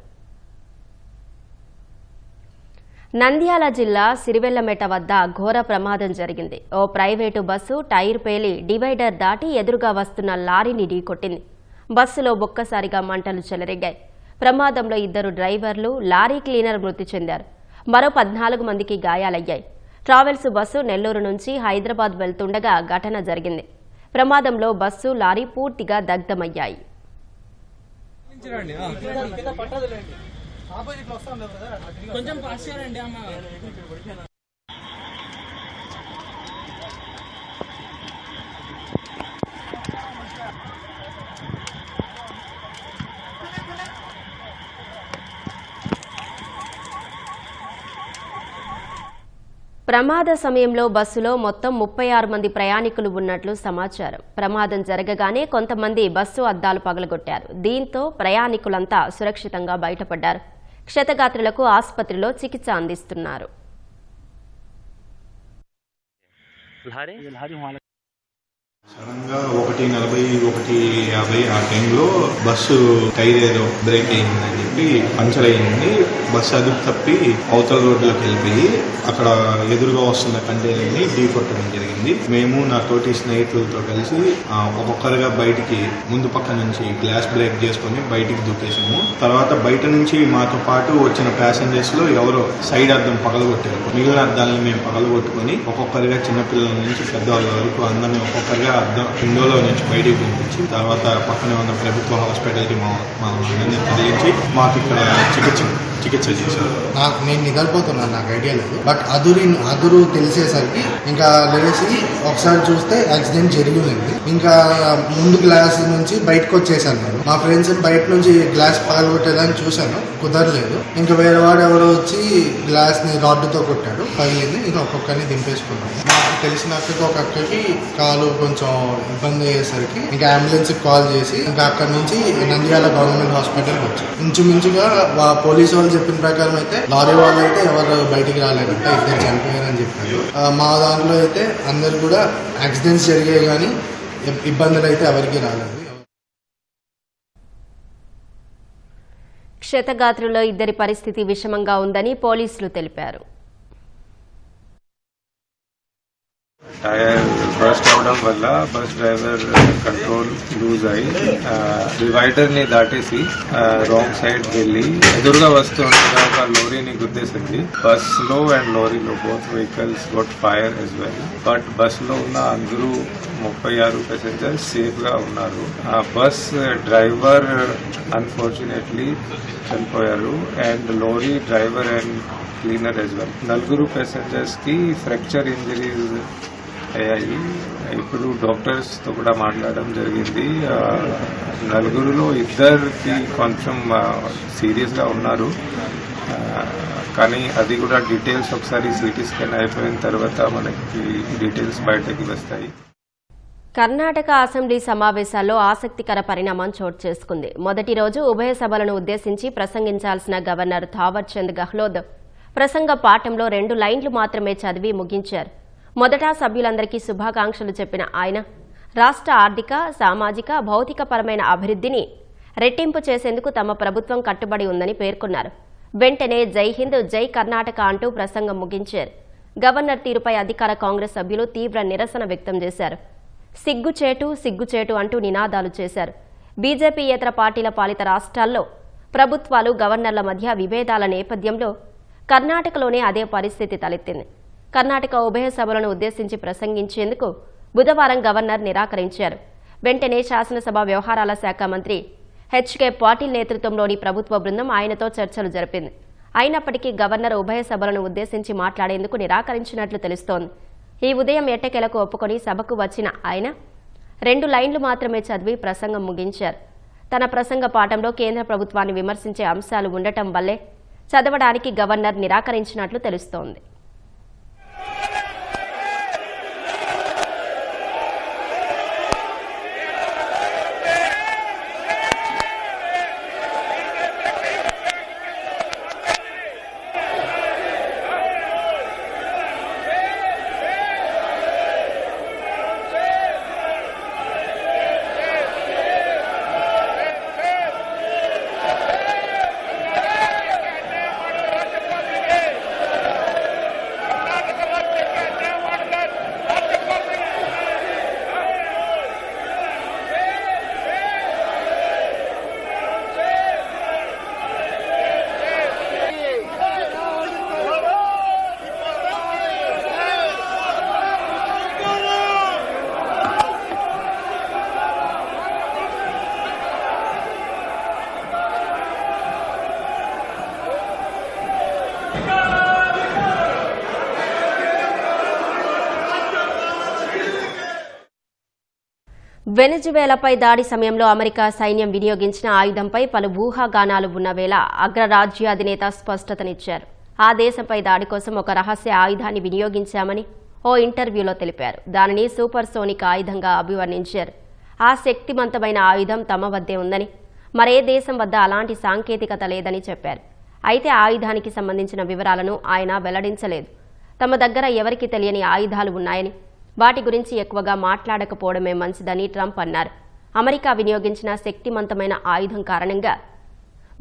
నంద్యాల జిల్లా సిరివెల్లమెట వద్ద ఘోర ప్రమాదం జరిగింది. ఓ ప్రైవేటు బస్సు టైర్ పేలి డివైడర్ దాటి ఎదురుగా వస్తున్న లారీని ఢీకొట్టింది. బస్సులో ఒక్కసారిగా మంటలు చెలరేగాయి. ప్రమాదంలో 2 డ్రైవర్లు, లారీ క్లీనర్ మృతి చెందారు. మరో 14 మందికి గాయాలయ్యాయి. ట్రావెల్స్ బస్సు నెల్లూరు నుంచి హైదరాబాద్ వెళ్తుండగా ఘటన జరిగింది. ప్రమాదంలో బస్సు, లారీ పూర్తిగా దగ్ధమయ్యాయి. ప్రమాద సమయంలో బస్సులో మొత్తం 36 మంది ప్రయాణికులు ఉన్నట్లు సమాచారం. ప్రమాదం జరగగానే కొంతమంది బస్సు అద్దాలు పగలగొట్టారు. దీంతో ప్రయాణికులంతా సురక్షితంగా బయటపడ్డారు. క్షతగాత్రులకు ఆసుపత్రిలో చికిత్స అందిస్తున్నారు. సడన్ గా 1:40, 1:50 ఆ టైంలో బస్సు టైర్ ఏదో బ్రేక్ అయిందని చెప్పి పంచర్ అయింది. బస్సు అదుపు తప్పి అవతల రోడ్లోకి వెళ్ళిపోయి అక్కడ ఎదురుగా వస్తున్న కంటైనర్ ని ఢీ కొట్టడం జరిగింది. మేము నా తోటి స్నేహితులతో కలిసి ఒక్కొక్కరుగా బయటికి ముందు పక్క నుంచి గ్లాస్ బ్రేక్ చేసుకుని బయటికి దూకేసాము. తర్వాత బయట నుంచి మాతో పాటు వచ్చిన ప్యాసింజర్స్ లో ఎవరో సైడ్ అద్దం పగలగొట్టారు. మిగిలిన అద్దాలను మేము పగలగొట్టుకుని ఒక్కొక్కరిగా చిన్నపిల్లల నుంచి పెద్దవాళ్ళ వరకు అందరినీ ఒక్కొక్కరిగా విండోలో నుంచి బయటికి పంపించి తర్వాత పక్కనే ఉన్న ప్రభుత్వ హాస్పిటల్కి మా అందరినీ తరలించి మాకు ఇక్కడ చికిత్స చికిత్స చేశారు. నేను నిద్రపోతున్నాను, నాకు ఐడియా లేదు. బట్ అదురు తెలిసేసరికి ఇంకా లేచి ఒకసారి చూస్తే యాక్సిడెంట్ జరిగింది. ఇంకా ముందు గ్లాస్ నుంచి బయటకు వచ్చేసాను నేను. మా ఫ్రెండ్స్ బయట నుంచి గ్లాస్ పగలగొట్టేదాన్ని చూశాను, కుదరలేదు. ఇంకా వేరే వాడు ఎవడో వచ్చి గ్లాస్ ని రాడ్డుతో కొట్టాడు, పగిలింది. ఇంకా ఒక్కొక్కరిని దింపేసుకున్నాను. నాకు తెలిసిన అక్కకి ఒక అక్కకి కాలు కొంచెం ఇబ్బంది అయ్యేసరికి ఇంకా అంబులెన్స్ కాల్ చేసి ఇంకా అక్కడ నుంచి నంద్యాల గవర్నమెంట్ హాస్పిటల్కి వచ్చాం. ఇంచుమించుగా పోలీసు వాళ్ళు చెప్పిన ప్రకారం అయితే లారీ వాళ్ళు అయితే ఎవరు బయటికి రాలేదంట, 2 చనిపోయారని చెప్పారు. మా దాంట్లో అయితే అందరు కూడా యాక్సిడెంట్స్ జరిగాయి కానీ ఇబ్బందులు అయితే ఎవరికి రాలేదు. క్షతగాత్రుల్లో 2 పరిస్థితి విషమంగా ఉందని పోలీసులు తెలిపారు. టైర్ బస్ట్ అవడం వల్ల బస్ డ్రైవర్ కంట్రోల్ లూజ్ అయ్యి డివైడర్ ని దాటేసి రాంగ్ సైడ్ వెళ్ళి ఎదురుగా వస్తుండగా ఒక లోరీని గుద్దేసింది. బస్ లో అండ్ లోరీలో both vehicles got fire as well. But bus లో ఉన్న అందరూ 36 ప్యాసింజర్స్ సేఫ్ గా ఉన్నారు. ఆ బస్ డ్రైవర్ అన్ఫార్చునేట్లీ చనిపోయారు and lorry driver and cleaner as well. 4 passengers కి ఫ్రాక్చర్ ఇంజరీస్ అయ్యాయి. ఇప్పుడు డాక్టర్స్ తో కూడా మాట్లాడడం జరిగింది. 4లో 2కి కొంచెం సీరియస్ గా ఉన్నారు, కానీ అది కూడా డీటెయిల్స్ ఒకసారి సిటీ స్కాన్ అయిపోయిన తర్వాత మనకి డీటెయిల్స్ బయటకి వస్తాయి. కర్ణాటక అసెంబ్లీ సమావేశాల్లో ఆసక్తికర పరిణామం చోటు చేసుకుంది. మొదటి రోజు ఉభయ సభలను ఉద్దేశించి ప్రసంగించాల్సిన గవర్నర్ థావర్ చంద్ గెహ్లోట్ ప్రసంగ పాఠంలో 2 లైన్లు మాత్రమే చదివి ముగించారు. మొదట సభ్యులందరికీ శుభాకాంక్షలు చెప్పిన ఆయన రాష్ట్ర ఆర్థిక, సామాజిక, భౌతికపరమైన అభివృద్ధిని రెట్టింపు చేసేందుకు తమ ప్రభుత్వం కట్టుబడి ఉందని పేర్కొన్నారు. వెంటనే జై హింద్, జై కర్ణాటక అంటూ ప్రసంగం ముగించారు. గవర్నర్ తీరుపై అధికార కాంగ్రెస్ సభ్యులు తీవ్ర నిరసన వ్యక్తం చేశారు. సిగ్గుచేటు, సిగ్గుచేటు అంటూ నినాదాలు చేశారు. బీజేపీయేతర పార్టీల పాలిత రాష్ట్రాల్లో ప్రభుత్వాలు, గవర్నర్ల మధ్య విభేదాల నేపథ్యంలో కర్ణాటకలోనే అదే పరిస్థితి తలెత్తింది. కర్ణాటక ఉభయ సభలను ఉద్దేశించి ప్రసంగించేందుకు బుధవారం గవర్నర్ నిరాకరించారు. వెంటనే శాసనసభ వ్యవహారాల శాఖ మంత్రి హెచ్కే పాటిల్ నేతృత్వంలోని ప్రభుత్వ బృందం ఆయనతో చర్చలు జరిపింది. అయినప్పటికీ గవర్నర్ ఉభయ సభలను ఉద్దేశించి మాట్లాడేందుకు నిరాకరించినట్లు తెలుస్తోంది. ఈ ఉదయం ఎట్టకేలకు ఒప్పుకొని సభకు వచ్చిన ఆయన 2 లైన్లు మాత్రమే చదివి ప్రసంగం ముగించారు. తన ప్రసంగ పాఠంలో కేంద్ర ప్రభుత్వాన్ని విమర్శించే అంశాలు ఉండటం వల్లే చదవడానికి గవర్నర్ నిరాకరించినట్లు తెలుస్తోంది. వెనెజువేలాపై దాడి సమయంలో అమెరికా సైన్యం వినియోగించిన ఆయుధంపై పలు ఊహాగానాలు ఉన్న వేళ అగ్రరాజ్యాధినేత స్పష్టతనిచ్చారు. ఆ దేశంపై దాడి కోసం ఒక రహస్య ఆయుధాన్ని వినియోగించామని ఓ ఇంటర్వ్యూలో తెలిపారు. దానిని సూపర్ సోనిక్ ఆయుధంగా అభివర్ణించారు. ఆ శక్తివంతమైన ఆయుధం తమ వద్దే ఉందని, మరే దేశం వద్ద అలాంటి సాంకేతికత లేదని చెప్పారు. అయితే ఆయుధానికి సంబంధించిన వివరాలను ఆయన వెల్లడించలేదు. తమ దగ్గర ఎవరికి తెలియని ఆయుధాలు ఉన్నాయని, వాటి గురించి ఎక్కువగా మాట్లాడకపోవడమే మంచిదని ట్రంప్ అన్నారు. అమెరికా వినియోగించిన శక్తివంతమైన ఆయుధం కారణంగా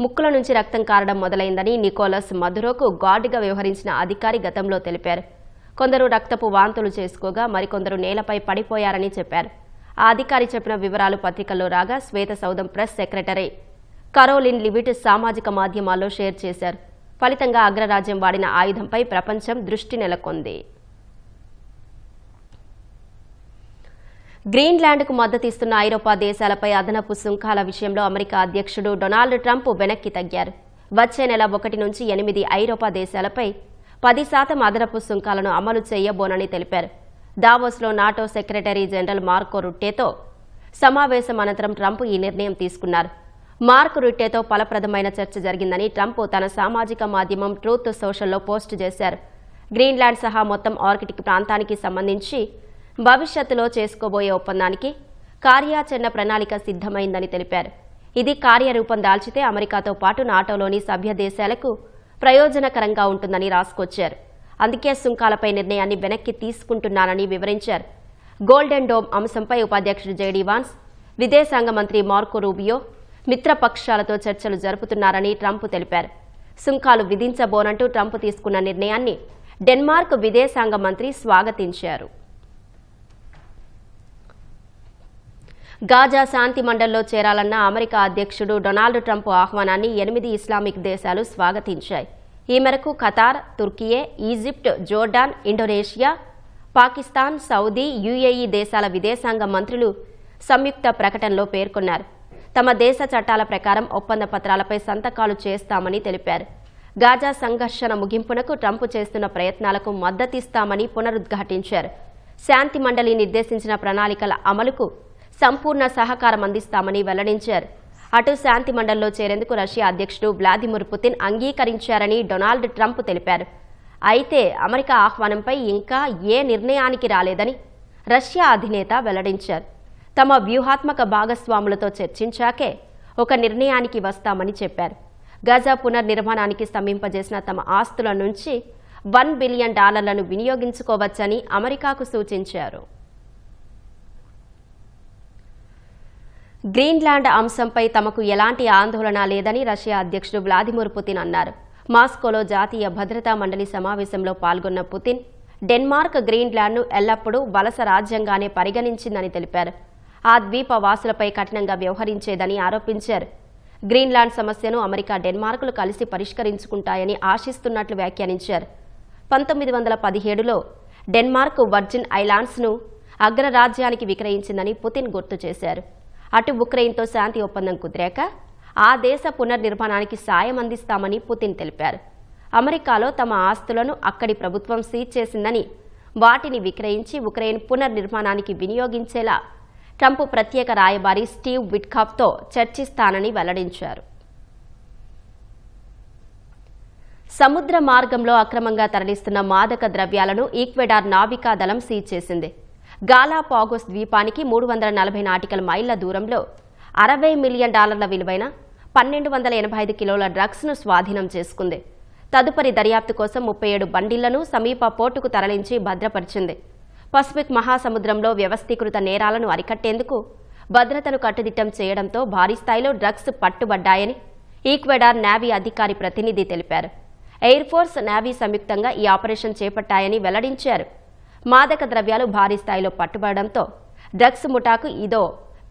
ముక్కుల నుంచి రక్తం కారడం మొదలైందని నికోలస్ మదురోకు గార్డుగా వ్యవహరించిన అధికారి గతంలో తెలిపారు. కొందరు రక్తపు వాంతులు చేసుకోగా మరికొందరు నేలపై పడిపోయారని చెప్పారు. ఆ అధికారి చెప్పిన వివరాలు పత్రికల్లో రాగా శ్వేత సౌధం ప్రెస్ సెక్రటరీ కరోలిన్ లివిట్ సామాజిక మాధ్యమాల్లో షేర్ చేశారు. ఫలితంగా అగ్రరాజ్యం వాడిన ఆయుధంపై ప్రపంచం దృష్టి నెలకొంది. గ్రీన్లాండ్కు మద్దతిస్తున్న ఐరోపా దేశాలపై అదనపు సుంకాల విషయంలో అమెరికా అధ్యక్షుడు డొనాల్డ్ ట్రంప్ వెనక్కి తగ్గారు. వచ్చే నెల 1 నుంచి 8 ఐరోపా దేశాలపై 10% అదనపు సుంకాలను అమలు చేయబోనని తెలిపారు. దావోస్లో నాటో సెక్రటరీ జనరల్ మార్కో రుట్టేతో సమావేశం అనంతరం ట్రంప్ ఈ నిర్ణయం తీసుకున్నారు. మార్క్ రుట్టేతో ఫలప్రదమైన చర్చ జరిగిందని ట్రంప్ తన సామాజిక మాధ్యమం ట్రూత్ సోషల్లో పోస్టు చేశారు. గ్రీన్లాండ్ సహా మొత్తం ఆర్కిటిక్ ప్రాంతానికి సంబంధించి భవిష్యత్తులో చేసుకోబోయే ఒప్పందానికి కార్యాచరణ ప్రణాళిక సిద్ధమైందని తెలిపారు. ఇది కార్యరూపం దాల్చితే అమెరికాతో పాటు నాటోలోని సభ్య దేశాలకు ప్రయోజనకరంగా ఉంటుందని రాసుకొచ్చారు. అందుకే సుంకాలపై నిర్ణయాన్ని వెనక్కి తీసుకుంటున్నానని వివరించారు. గోల్డెన్ డోమ్ అంశంపై ఉపాధ్యక్షుడు జేడీ వాన్స్, విదేశాంగ మంత్రి మార్కో రూబియో మిత్రపక్షాలతో చర్చలు జరుపుతున్నారని ట్రంప్ తెలిపారు. సుంకాలు విధించబోనంటూ ట్రంప్ తీసుకున్న నిర్ణయాన్ని డెన్మార్క్ విదేశాంగ మంత్రి స్వాగతించారు. గాజా శాంతి మండలిలో చేరాలన్న అమెరికా అధ్యక్షుడు డొనాల్డ్ ట్రంప్ ఆహ్వానాన్ని 8 ఇస్లామిక్ దేశాలు స్వాగతించాయి. ఈ మేరకు Qatar, Türkiye, Egypt, Jordan, Indonesia, Pakistan, Saudi, UAE దేశాల విదేశాంగ మంత్రులు సంయుక్త ప్రకటనలో పేర్కొన్నారు. తమ దేశ చట్టాల ప్రకారం ఒప్పంద పత్రాలపై సంతకాలు చేస్తామని తెలిపారు. గాజా సంఘర్షణ ముగింపునకు ట్రంప్ చేస్తున్న ప్రయత్నాలకు మద్దతిస్తామని పునరుద్ఘాటించారు. శాంతి మండలి నిర్దేశించిన ప్రణాళికల అమలుకు సంపూర్ణ సహకారం అందిస్తామని వెల్లడించారు. అటు శాంతి మండలిలో చేరేందుకు రష్యా అధ్యక్షుడు వ్లాదిమిర్ పుతిన్ అంగీకరించారని డొనాల్డ్ ట్రంప్ తెలిపారు. అయితే అమెరికా ఆహ్వానంపై ఇంకా ఏ నిర్ణయానికి రాలేదని రష్యా అధినేత వెల్లడించారు. తమ వ్యూహాత్మక భాగస్వాములతో చర్చించాకే ఒక నిర్ణయానికి వస్తామని చెప్పారు. గజా పునర్నిర్మాణానికి స్తంభింపజేసిన తమ ఆస్తుల నుంచి $1 బిలియన్ వినియోగించుకోవచ్చని అమెరికాకు సూచించారు. గ్రీన్లాండ్ అంశంపై తమకు ఎలాంటి ఆందోళన లేదని రష్యా అధ్యక్షుడు వ్లాదిమిర్ పుతిన్ అన్నారు. మాస్కోలో జాతీయ భద్రతా మండలి సమావేశంలో పాల్గొన్న పుతిన్ డెన్మార్క్ గ్రీన్లాండ్ను ఎల్లప్పుడూ వలస రాజ్యంగానే పరిగణించిందని తెలిపారు. ఆ ద్వీప వాసులపై కఠినంగా వ్యవహరించేదని ఆరోపించారు. గ్రీన్లాండ్ సమస్యను అమెరికా, డెన్మార్కులు కలిసి పరిష్కరించుకుంటాయని ఆశిస్తున్నట్లు వ్యాఖ్యానించారు. 1917లో డెన్మార్క్ వర్జిన్ ఐలాండ్స్ను అగ్రరాజ్యానికి విక్రయించిందని పుతిన్ గుర్తు చేశారు. అటు ఉక్రెయిన్తో శాంతి ఒప్పందం కుదిరాక ఆ దేశ పునర్నిర్మాణానికి సాయం అందిస్తామని పుతిన్ తెలిపారు. అమెరికాలో తమ ఆస్తులను అక్కడి ప్రభుత్వం సీజ్ చేసిందని, వాటిని విక్రయించి ఉక్రెయిన్ పునర్నిర్మాణానికి వినియోగించేలా ట్రంప్ ప్రత్యేక రాయబారి స్టీవ్ విట్కాఫ్తో చర్చిస్తానని వెల్లడించారు. సముద్ర మార్గంలో అక్రమంగా తరలిస్తున్న మాదక ద్రవ్యాలను ఈక్వెడార్ నావికా దళం సీజ్ చేసింది. గాలాపాగోస్ ద్వీపానికి 340 నాటికల్ మైళ్ల దూరంలో $60 మిలియన్ విలువైన 1285 కిలోల డ్రగ్స్ను స్వాధీనం చేసుకుంది. తదుపరి దర్యాప్తు కోసం 37 బండిళ్లను సమీప పోర్టుకు తరలించి భద్రపరిచింది. పసిఫిక్ మహాసముద్రంలో వ్యవస్థీకృత నేరాలను అరికట్టేందుకు భద్రతను కట్టుదిట్టం చేయడంతో భారీ స్థాయిలో డ్రగ్స్ పట్టుబడ్డాయని ఈక్వెడార్ నేవీ అధికారి ప్రతినిధి తెలిపారు. ఎయిర్ ఫోర్స్, నేవీ సంయుక్తంగా ఈ ఆపరేషన్ చేపట్టాయని వెల్లడించారు. మాదక ద్రవ్యాలు భారీ స్థాయిలో పట్టుబడడంతో డ్రగ్స్ ముఠాకు ఇదో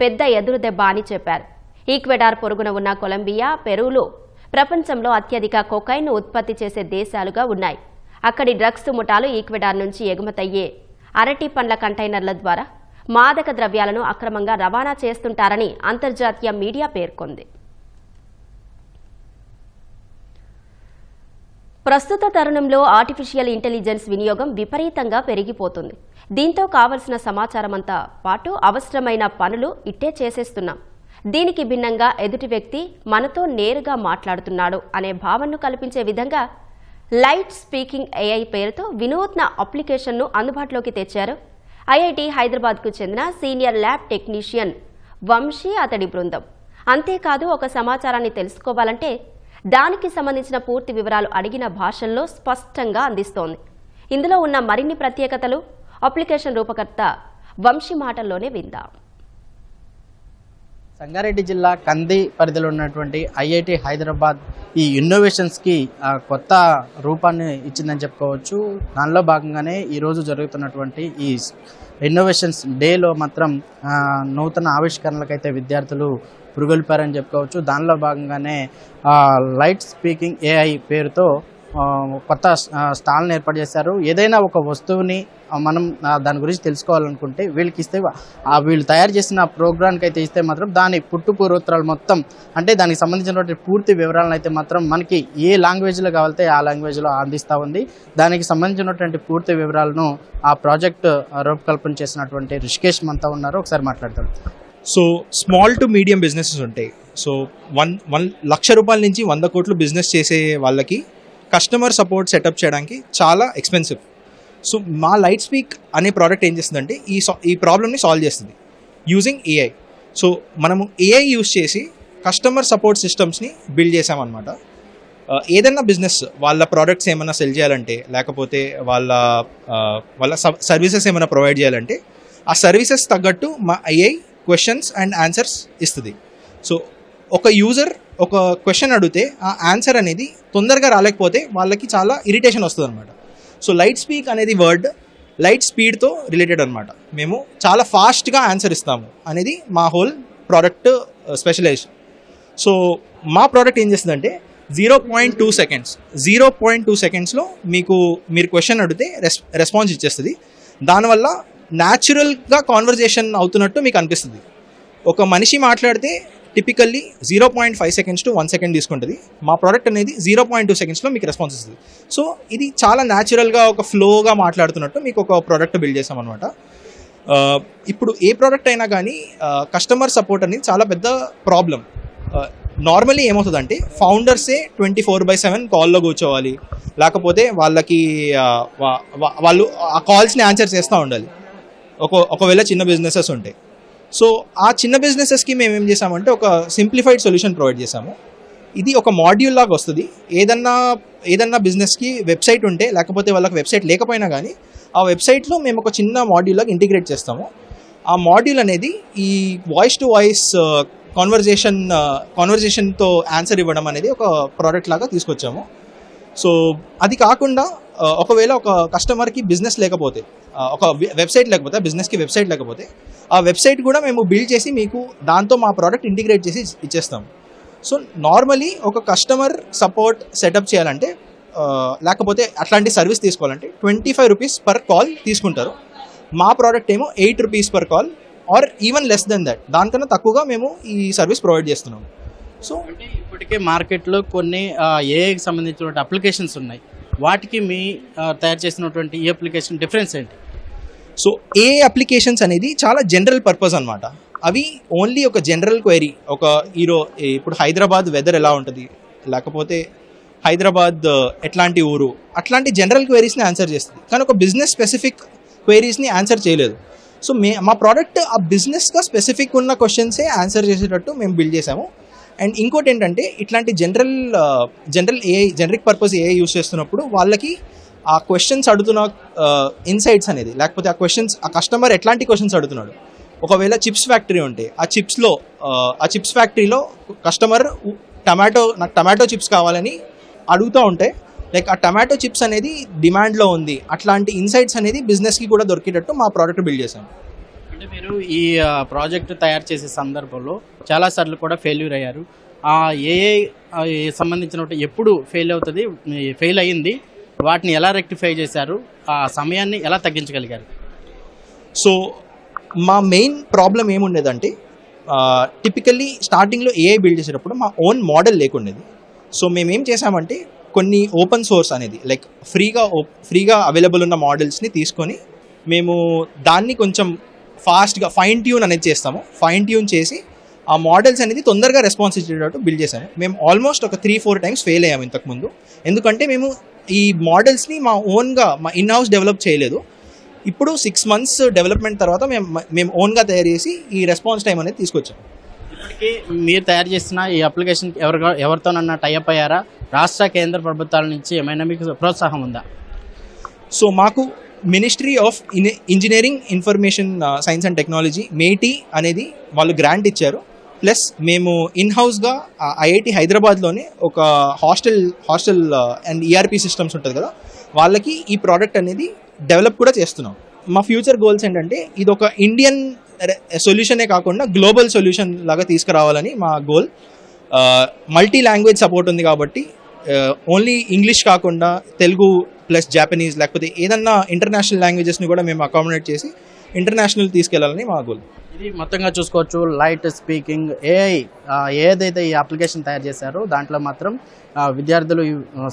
పెద్ద ఎదురుదెబ్బ అని చెప్పారు. ఈక్వెడార్ పొరుగున ఉన్న కొలంబియా, పెరూలు ప్రపంచంలో అత్యధిక కొకైన్ ఉత్పత్తి చేసే దేశాలుగా ఉన్నాయి. అక్కడి డ్రగ్స్ ముఠాలు ఈక్వెడార్ నుంచి ఎగుమతయ్యే అరటి పండ్ల కంటైనర్ల ద్వారా మాదక ద్రవ్యాలను అక్రమంగా రవాణా చేస్తుంటారని అంతర్జాతీయ మీడియా పేర్కొంది. ప్రస్తుత తరుణంలో ఆర్టిఫిషియల్ ఇంటెలిజెన్స్ వినియోగం విపరీతంగా పెరిగిపోతుంది. దీంతో కావలసిన సమాచారమంతా పాటు అవసరమైన పనులు ఇట్టే చేసేస్తున్నాం. దీనికి భిన్నంగా ఎదుటి వ్యక్తి మనతో నేరుగా మాట్లాడుతున్నాడు అనే భావనను కల్పించే విధంగా లైట్ స్పీకింగ్ AI పేరుతో వినూత్న అప్లికేషన్ను అందుబాటులోకి తెచ్చారు ఐఐటి హైదరాబాద్కు చెందిన సీనియర్ ల్యాబ్ టెక్నీషియన్ వంశీ, అతడి బృందం. అంతేకాదు, ఒక సమాచారాన్ని తెలుసుకోవాలంటే దానికి సంబంధించిన పూర్తి వివరాలు అడిగిన భాషల్లో స్పష్టంగా అందిస్తోంది. ఇందులో ఉన్న మరిన్ని ప్రత్యేకతలు అప్లికేషన్ రూపకర్త వంశీ మాటల్లోనే విందాం. సంగారెడ్డి జిల్లా కంది పరిధిలో ఉన్నటువంటి ఐఐటి హైదరాబాద్ ఈ ఇన్నోవేషన్స్కి కొత్త రూపాన్ని ఇచ్చిందని చెప్పుకోవచ్చు. దానిలో భాగంగానే ఈరోజు జరుగుతున్నటువంటి ఈ ఇన్నోవేషన్స్ డేలో మాత్రం నూతన ఆవిష్కరణలకైతే విద్యార్థులు పురుగొల్పారని చెప్పుకోవచ్చు. దానిలో భాగంగానే లైట్ స్పీకింగ్ AI పేరుతో కొత్త స్టాల్ని ఏర్పాటు చేశారు. ఏదైనా ఒక వస్తువుని మనం దాని గురించి తెలుసుకోవాలనుకుంటే వీళ్ళకి ఇస్తే వీళ్ళు తయారు చేసిన ప్రోగ్రామ్కి అయితే ఇస్తే మాత్రం దాని పూర్వోత్తరాలు మొత్తం అంటే దానికి సంబంధించినటువంటి పూర్తి వివరాలను అయితే మాత్రం మనకి ఏ లాంగ్వేజ్లో కావాలితే ఆ లాంగ్వేజ్లో అందిస్తూ ఉంది. దానికి సంబంధించినటువంటి పూర్తి వివరాలను ఆ ప్రాజెక్ట్ రూపకల్పన చేసినటువంటి రిషికేష్ మనతో ఉన్నారు. ఒకసారి మాట్లాడతారు. So small to medium businesses ఉంటాయి. సో 1 లక్ష రూపాయల నుంచి 100 కోట్లు బిజినెస్ చేసే వాళ్ళకి కస్టమర్ సపోర్ట్ సెటప్ చేయడానికి చాలా ఎక్స్పెన్సివ్. సో మా లైట్ స్పీక్ అనే ప్రోడక్ట్ ఏం చేస్తుందంటే ఈ ప్రాబ్లమ్ని సాల్వ్ చేస్తుంది యూజింగ్ ఏఐ. సో మనము ఏఐ యూజ్ చేసి కస్టమర్ సపోర్ట్ సిస్టమ్స్ని బిల్డ్ చేసామన్నమాట. ఏదైనా బిజినెస్ వాళ్ళ ప్రోడక్ట్స్ ఏమైనా సెల్ చేయాలంటే లేకపోతే వాళ్ళ సర్వీసెస్ ఏమైనా ప్రొవైడ్ చేయాలంటే ఆ సర్వీసెస్ తగ్గట్టు మా ఏఐ క్వశ్చన్స్ అండ్ ఆన్సర్స్ ఇస్తుంది. సో ఒక యూజర్ ఒక క్వశ్చన్ అడిగితే ఆ ఆన్సర్ అనేది తొందరగా రాలేకపోతే వాళ్ళకి చాలా ఇరిటేషన్ వస్తుంది అనమాట. సో లైట్ స్పీక్ అనేది వర్డ్ లైట్ స్పీడ్తో రిలేటెడ్ అనమాట. మేము చాలా ఫాస్ట్గా ఆన్సర్ ఇస్తాము అనేది మా హోల్ ప్రోడక్ట్ స్పెషలైజేషన్. సో మా ప్రోడక్ట్ ఏం చేస్తుందంటే 0.2 సెకండ్స్లో మీరు క్వశ్చన్ అడిగితే రెస్పాన్స్ ఇచ్చేస్తుంది. దానివల్ల న్యాచురల్గా కాన్వర్జేషన్ అవుతున్నట్టు మీకు అనిపిస్తుంది. ఒక మనిషి మాట్లాడితే టిపికల్లీ 0.5 సెకండ్స్ టు 1 సెకండ్ తీసుకుంటుంది. మా ప్రోడక్ట్ అనేది 0.2 సెకండ్స్లో మీకు రెస్పాన్స్ ఇస్తుంది. సో ఇది చాలా న్యాచురల్గా ఒక ఫ్లోగా మాట్లాడుతున్నట్టు మీకు ఒక ప్రోడక్ట్ బిల్డ్ చేసామన్నమాట. ఇప్పుడు ఏ ప్రోడక్ట్ అయినా కానీ కస్టమర్ సపోర్ట్ అనేది చాలా పెద్ద ప్రాబ్లం. నార్మల్లీ ఏమవుతుందంటే ఫౌండర్సే 24/7 కాల్లో కూర్చోవాలి, లేకపోతే వాళ్ళు ఆ కాల్స్ని ఆన్సర్ చేస్తూ ఉండాలి. ఒకవేళ చిన్న బిజినెసెస్ ఉంటాయి. సో ఆ చిన్న బిజినెసెస్కి మేము ఏం చేసామంటే ఒక సింప్లిఫైడ్ సొల్యూషన్ ప్రొవైడ్ చేసాము. ఇది ఒక మాడ్యూల్ లాగా వస్తుంది. ఏదన్నా బిజినెస్కి వెబ్సైట్ ఉంటే లేకపోతే వాళ్ళకి వెబ్సైట్ లేకపోయినా కానీ ఆ వెబ్సైట్లో మేము ఒక చిన్న మాడ్యూల్ లాగా ఇంటిగ్రేట్ చేస్తాము. ఆ మాడ్యూల్ అనేది ఈ వాయిస్ టు వాయిస్ కాన్వర్జేషన్తో ఆన్సర్ ఇవ్వడం అనేది ఒక ప్రోడక్ట్ లాగా తీసుకొచ్చాము. సో అది కాకుండా ఒకవేళ ఒక కస్టమర్కి బిజినెస్ లేకపోతే ఒక వెబ్సైట్ లేకపోతే బిజినెస్కి వెబ్సైట్ లేకపోతే ఆ వెబ్సైట్ కూడా మేము బిల్డ్ చేసి మీకు దాంతో మా ప్రోడక్ట్ ఇంటిగ్రేట్ చేసి ఇచ్చేస్తాము. సో నార్మలీ ఒక కస్టమర్ సపోర్ట్ సెటప్ చేయాలంటే లేకపోతే అట్లాంటి సర్వీస్ తీసుకోవాలంటే 25 రూపీస్ పర్ కాల్ తీసుకుంటారు. మా ప్రోడక్ట్ ఏమో 8 rupees per call or even less than that, దానికన్నా తక్కువగా మేము ఈ సర్వీస్ ప్రొవైడ్ చేస్తున్నాము. సో అంటే ఇప్పటికే మార్కెట్లో కొన్ని ఏఐకి సంబంధించినటువంటి అప్లికేషన్స్ ఉన్నాయి. వాటికి మీ తయారు చేసినటువంటి ఈ అప్లికేషన్ డిఫరెన్స్ ఏంటి? సో ఏ అప్లికేషన్స్ అనేది చాలా జనరల్ పర్పస్ అనమాట. అవి ఓన్లీ ఒక జనరల్ క్వైరీ, ఇప్పుడు హైదరాబాద్ వెదర్ ఎలా ఉంటుంది, లేకపోతే హైదరాబాద్ ఎట్లాంటి ఊరు, అట్లాంటి జనరల్ క్వైరీస్ని ఆన్సర్ చేస్తుంది. కానీ ఒక బిజినెస్ స్పెసిఫిక్ క్వైరీస్ని ఆన్సర్ చేయలేదు. సో మా ప్రోడక్ట్ ఆ బిజినెస్గా స్పెసిఫిక్ ఉన్న క్వశ్చన్సే ఆన్సర్ చేసేటట్టు మేము బిల్డ్ చేసాము. అండ్ ఇంకోటి ఏంటంటే ఇట్లాంటి general AI generic purpose AI use చేస్తున్నప్పుడు వాళ్ళకి ఆ క్వశ్చన్స్ అడుగుతున్న ఇన్సైట్స్ అనేది, లేకపోతే ఆ కస్టమర్ ఎట్లాంటి క్వశ్చన్స్ అడుగుతున్నాడు. ఒకవేళ చిప్స్ ఫ్యాక్టరీ ఉంటే ఆ చిప్స్ ఫ్యాక్టరీలో కస్టమర్ నాకు టమాటో చిప్స్ కావాలని అడుగుతూ ఉంటే లైక్ ఆ టమాటో చిప్స్ అనేది డిమాండ్లో ఉంది, అట్లాంటి ఇన్సైట్స్ అనేది బిజినెస్కి కూడా దొరికేటట్టు మా ప్రోడక్ట్ బిల్డ్ చేశాము. అంటే మీరు ఈ ప్రాజెక్ట్ తయారు చేసే సందర్భంలో చాలాసార్లు కూడా ఫెయిల్యూర్ అయ్యారు. ఏఐ సంబంధించిన ఎప్పుడు ఫెయిల్ అయ్యింది, వాటిని ఎలా రెక్టిఫై చేశారు, ఆ సమయాన్ని ఎలా తగ్గించగలిగారు? సో మా మెయిన్ ప్రాబ్లం ఏముండేదంటే టిపికల్లీ స్టార్టింగ్లో ఏఐ బిల్డ్ చేసేటప్పుడు మా ఓన్ మోడల్ లేకుండేది. సో మేమేం చేసామంటే కొన్ని ఓపెన్ సోర్స్ అనేది లైక్ ఫ్రీగా అవైలబుల్ ఉన్న మోడల్స్ని తీసుకొని మేము దాన్ని కొంచెం ఫాస్ట్గా ఫైన్ ట్యూన్ అనేది చేస్తాము. ఫైన్ ట్యూన్ చేసి ఆ మోడల్స్ అనేది తొందరగా రెస్పాన్స్ ఇచ్చేటట్టు బిల్డ్ చేశాము. మేము ఆల్మోస్ట్ ఒక 3-4 టైమ్స్ ఫెయిల్ అయ్యాము ఇంతకుముందు. ఎందుకంటే మేము ఈ మోడల్స్ని మా ఇన్ హౌస్ డెవలప్ చేయలేదు. ఇప్పుడు 6 months డెవలప్మెంట్ తర్వాత మేము ఓన్గా తయారు చేసి ఈ రెస్పాన్స్ టైం అనేది తీసుకొచ్చాము. ఇప్పటికీ మీరు తయారు చేసిన ఈ అప్లికేషన్ ఎవరితోనన్నా టైఅప్ అయ్యారా? రాష్ట్ర కేంద్ర ప్రభుత్వాల నుంచి ఏమైనా మీకు ప్రోత్సాహం ఉందా? సో మాకు ministry of engineering information science and technology MeitY అనేది వాళ్ళు గ్రాంట్ ఇచ్చారు. ప్లస్ మేము ఇన్హౌస్గా ఐఐటి హైదరాబాద్లోనే ఒక హాస్టల్ అండ్ ఈఆర్పి సిస్టమ్స్ ఉంటుంది కదా, వాళ్ళకి ఈ ప్రోడక్ట్ అనేది డెవలప్ కూడా చేస్తున్నాం. మా ఫ్యూచర్ గోల్స్ ఏంటంటే ఇది ఒక ఇండియన్ సొల్యూషనే కాకుండా గ్లోబల్ సొల్యూషన్ లాగా తీసుకురావాలని మా గోల్. మల్టీ లాంగ్వేజ్ సపోర్ట్ ఉంది కాబట్టి ఓన్లీ ఇంగ్లీష్ కాకుండా తెలుగు ప్లస్ జాపనీస్ లేకపోతే ఏదన్నా ఇంటర్నేషనల్ లాంగ్వేజెస్ని కూడా మేము అకామిడేట్ చేసి ఇంటర్నేషనల్ తీసుకెళ్లాలని మా గోల్. ఇది మొత్తంగా చూసుకోవచ్చు లైట్ స్పీకింగ్ ఏఐ ఏదైతే ఈ అప్లికేషన్ తయారు చేశారో దాంట్లో మాత్రం విద్యార్థులు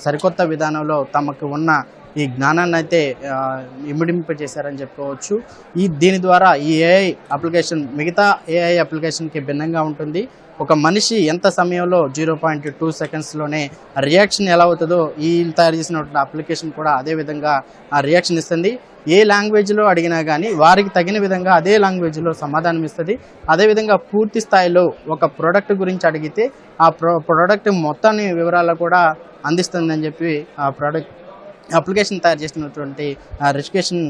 సరికొత్త విధానంలో తమకు ఉన్న ఈ జ్ఞానాన్ని అయితే ఇమిడింప చేశారని చెప్పుకోవచ్చు. దీని ద్వారా ఈ ఏఐ అప్లికేషన్ మిగతా ఏఐ అప్లికేషన్కి భిన్నంగా ఉంటుంది. ఒక మనిషి ఎంత సమయంలో 0.2 సెకండ్స్లోనే రియాక్షన్ ఎలా అవుతుందో ఈ తయారు చేసినటువంటి అప్లికేషన్ కూడా అదే విధంగా ఆ రియాక్షన్ ఇస్తుంది. ఏ లాంగ్వేజ్లో అడిగినా కానీ వారికి తగిన విధంగా అదే లాంగ్వేజ్లో సమాధానం ఇస్తుంది. అదేవిధంగా పూర్తి స్థాయిలో ఒక ప్రోడక్ట్ గురించి అడిగితే ఆ ప్రోడక్ట్ మొత్తాన్ని వివరాలు కూడా అందిస్తుందని చెప్పి ఆ ప్రోడక్ట్ అప్లికేషన్ తయారు చేసినటువంటి రిజికేషన్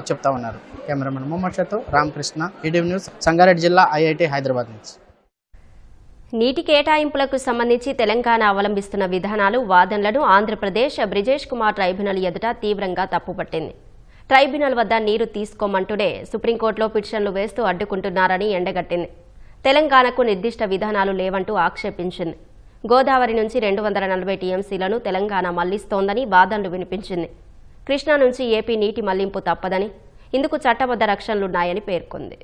చెప్తా ఉన్నారు. కెమెరామెన్ మొహమ్మద్ షాతో రామకృష్ణ, ఈటీవీ న్యూస్, సంగారెడ్డి జిల్లా, ఐఐటి హైదరాబాద్ నుంచి. నీటి కేటాయింపులకు సంబంధించి తెలంగాణ అవలంబిస్తున్న విధానాలు, వాదనలను ఆంధ్రప్రదేశ్ బ్రిజేష్ కుమార్ ట్రైబ్యునల్ ఎదుట తీవ్రంగా తప్పుపట్టింది. ట్రైబ్యునల్ వద్ద నీరు తీసుకోమంటూనే సుప్రీంకోర్టులో పిటిషన్లు వేస్తూ అడ్డుకుంటున్నారని ఎండగట్టింది. తెలంగాణకు నిర్దిష్ట విధానాలు లేవంటూ ఆక్షేపించింది. గోదావరి నుంచి 240 టీఎంసీలను తెలంగాణ మళ్లిస్తోందని వాదనలు వినిపించింది. కృష్ణా నుంచి ఏపీ నీటి మళ్లింపు తప్పదని, ఇందుకు చట్టబద్ధ రక్షణలున్నాయని పేర్కొంది.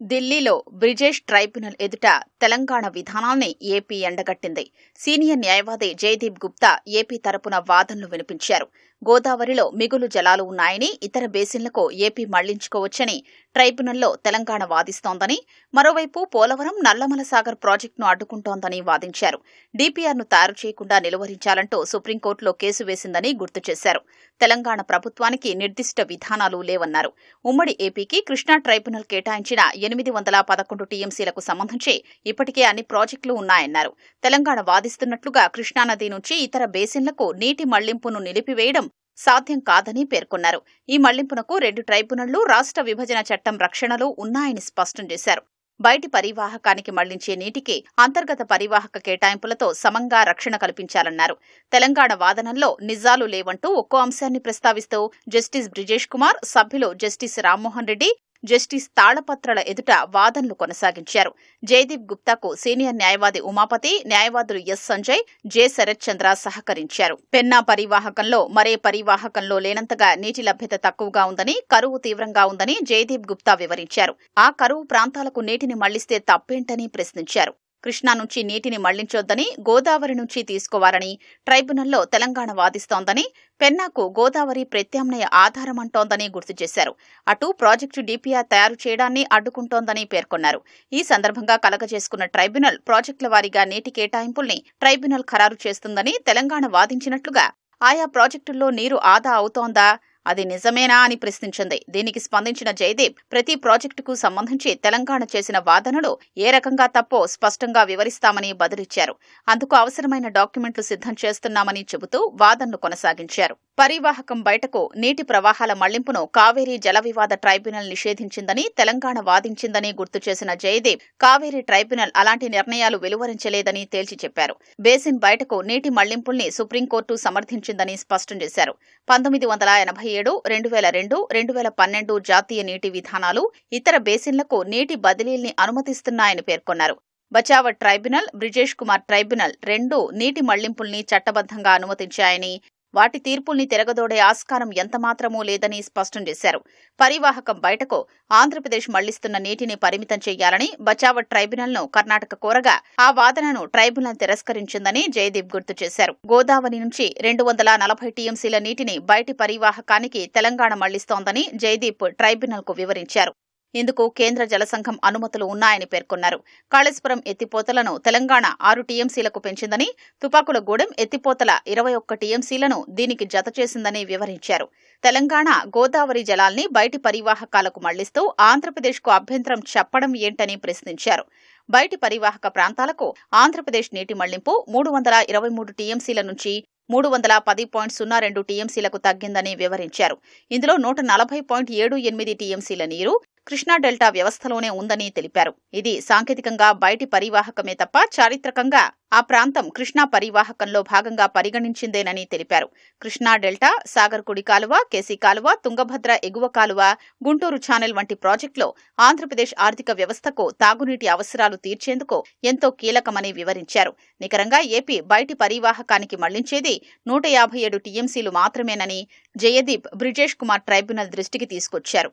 ఢిల్లీలో బ్రిజేష్ ట్రైబ్యునల్ ఎదుట తెలంగాణ విధానాన్ని ఏపీ ఎండగట్టింది. సీనియర్ న్యాయవాది జయదీప్ గుప్తా ఏపీ తరపున వాదనలు వినిపించారు. గోదావరిలో మిగులు జలాలు ఉన్నాయని, ఇతర బేసిన్లకు ఏపీ మళ్లించుకోవచ్చని ట్రైబ్యునల్లో తెలంగాణ వాదిస్తోందని, మరోవైపు పోలవరం నల్లమల సాగర్ ప్రాజెక్టును అడ్డుకుంటోందని వాదించారు. డీపీఆర్ను తయారు చేయకుండా నిలువరించాలంటూ సుప్రీంకోర్టులో కేసు వేసిందని గుర్తు చేశారు. తెలంగాణ ప్రభుత్వానికి నిర్దిష్ట విధానాలు లేవన్నారు. ఉమ్మడి ఏపీకి కృష్ణా ట్రైబ్యునల్ కేటాయించిన 811 టీఎంసీలకు సంబంధించి ఇప్పటికే అన్ని ప్రాజెక్టులు ఉన్నాయన్నారు. తెలంగాణ వాదిస్తున్నట్లుగా కృష్ణానది నుంచి ఇతర బేసిన్లకు నీటి మళ్లింపును నిలిపివేయడం సాధ్యం కాదని పేర్కొన్నారు. ఈ మళ్లింపునకు 2 ట్రైబ్యునళ్లు, రాష్ట్ర విభజన చట్టం రక్షణలు ఉన్నాయని స్పష్టం చేశారు. బయటి పరివాహకానికి మళ్లించే నీటికి అంతర్గత పరివాహక కేటాయింపులతో సమంగా రక్షణ కల్పించాలన్నారు. తెలంగాణ వాదనల్లో నిజాలు లేవంటూ ఒక్కో అంశాన్ని ప్రస్తావిస్తూ జస్టిస్ బ్రిజేష్ కుమార్, సభ్యులు జస్టిస్ రామ్మోహన్ రెడ్డి, జస్టిస్ తాళపత్రల ఎదుట వాదనలు కొనసాగించారు. జయదీప్ గుప్తాకు సీనియర్ న్యాయవాది ఉమాపతి, న్యాయవాదులు ఎస్ సంజయ్, జె శరత్ చంద్ర సహకరించారు. పెన్నా పరివాహకంలో మరే పరివాహకంలో లేనంతగా నీటి లభ్యత తక్కువగా ఉందని, కరువు తీవ్రంగా ఉందని జయదీప్ గుప్తా వివరించారు. ఆ కరువు ప్రాంతాలకు నీటిని మళ్లిస్తే తప్పేంటని ప్రశ్నించారు. కృష్ణా నుంచి నీటిని మళ్లించొద్దని, గోదావరి నుంచి తీసుకోవాలని ట్రైబ్యునల్లో తెలంగాణ వాదిస్తోందని, పెన్నాకు గోదావరి ప్రత్యామ్నాయ ఆధారమంటోందని గుర్తు చేశారు. అటు ప్రాజెక్టు డీపీఆర్ తయారు చేయడాన్ని అడ్డుకుంటోందని పేర్కొన్నారు. ఈ సందర్భంగా కలగజేసుకున్న ట్రైబ్యునల్ ప్రాజెక్టుల వారీగా నీటి కేటాయింపుల్ని ట్రైబ్యునల్ ఖరారు చేస్తుందని తెలంగాణ వాదించినట్లుగా ఆయా ప్రాజెక్టుల్లో నీరు ఆదా అవుతోందా, అది నిజమేనా అని ప్రశ్నించింది. దీనికి స్పందించిన జయదీప్ ప్రతి ప్రాజెక్టుకు సంబంధించి తెలంగాణ చేసిన వాదనలు ఏ రకంగా తప్పో స్పష్టంగా వివరిస్తామని బదులిచ్చారు. అందుకు అవసరమైన డాక్యుమెంట్లు సిద్ధం చేస్తున్నామని చెబుతూ వాదనలు కొనసాగించారు. పరివాహకం బయటకు నీటి ప్రవాహాల మళ్లింపును కావేరీ జల వివాద ట్రైబ్యునల్ నిషేధించిందని తెలంగాణ వాదించిందని గుర్తు చేసిన జయదీప్, కావేరీ ట్రైబ్యునల్ అలాంటి నిర్ణయాలు వెలువరించలేదని తేల్చి చెప్పారు. బేసిన్ బయటకు నీటి మళ్లింపుల్ని సుప్రీంకోర్టు సమర్థించిందని స్పష్టం చేశారు. 1987, 2002, 2012 జాతీయ నీటి విధానాలు ఇతర బేసిన్లకు నీటి బదిలీల్ని అనుమతిస్తున్నాయని పేర్కొన్నారు. బచావట్ ట్రైబ్యునల్, బ్రిజేష్ కుమార్ ట్రైబ్యునల్ 2 నీటి మళ్లింపుల్ని చట్టబద్ధంగా అనుమతించాయని, వాటి తీర్పుల్ని తిరగదోడే ఆస్కారం ఎంతమాత్రమూ లేదని స్పష్టం చేశారు. పరివాహకం బయటకు ఆంధ్రప్రదేశ్ మళ్లిస్తున్న నీటిని పరిమితం చేయాలని బచావట్ ట్రైబ్యునల్ను కర్ణాటక కోరగా ఆ వాదనను ట్రైబ్యునల్ తిరస్కరించిందని జయదీప్ గుర్తు చేశారు. గోదావరి నుంచి 240 టీఎంసీల నీటిని బయటి పరివాహకానికి తెలంగాణ మళ్లిస్తోందని జయదీప్ ట్రైబ్యునల్కు వివరించారు. ఇందుకు కేంద్ర జలసంఘం అనుమతులు ఉన్నాయని పేర్కొన్నారు. కాళేశ్వరం ఎత్తిపోతలను తెలంగాణ 6 టీఎంసీలకు పెంచిందని, తుపాకులగూడెం ఎత్తిపోతల 21 టీఎంసీలను దీనికి జత చేసిందని వివరించారు. తెలంగాణ గోదావరి జలాల్ని బయటి పరివాహకాలకు మళ్లిస్తూ ఆంధ్రప్రదేశ్కు అభ్యంతరం చెప్పడం ఏంటని ప్రశ్నించారు. బయటి పరివాహక ప్రాంతాలకు ఆంధ్రప్రదేశ్ నీటి మళ్లింపు 323 టీఎంసీల నుంచి 310.02 టీఎంసీలకు తగ్గిందని వివరించారు. ఇందులో 140.78 టీఎంసీల నీరు కృష్ణా డెల్టా వ్యవస్థలోనే ఉందని తెలిపారు. ఇది సాంకేతికంగా బయటి పరివాహకమే తప్ప చారిత్రకంగా ఆ ప్రాంతం కృష్ణా పరివాహకంలో భాగంగా పరిగణించిందేనని తెలిపారు. కృష్ణా డెల్టా, సాగర్ కుడి కాలువ, కేసీ కాలువ, తుంగభద్ర ఎగువ కాలువ, గుంటూరు ఛానల్ వంటి ప్రాజెక్టులో ఆంధ్రప్రదేశ్ ఆర్థిక వ్యవస్థకు తాగునీటి అవసరాలు తీర్చేందుకు ఎంతో కీలకమని వివరించారు. నికరంగా ఏపీ బయటి పరివాహకానికి మళ్లించేది 157 టీఎంసీలు మాత్రమేనని జయదీప్ బ్రిజేష్ కుమార్ ట్రైబ్యునల్ దృష్టికి తీసుకొచ్చారు.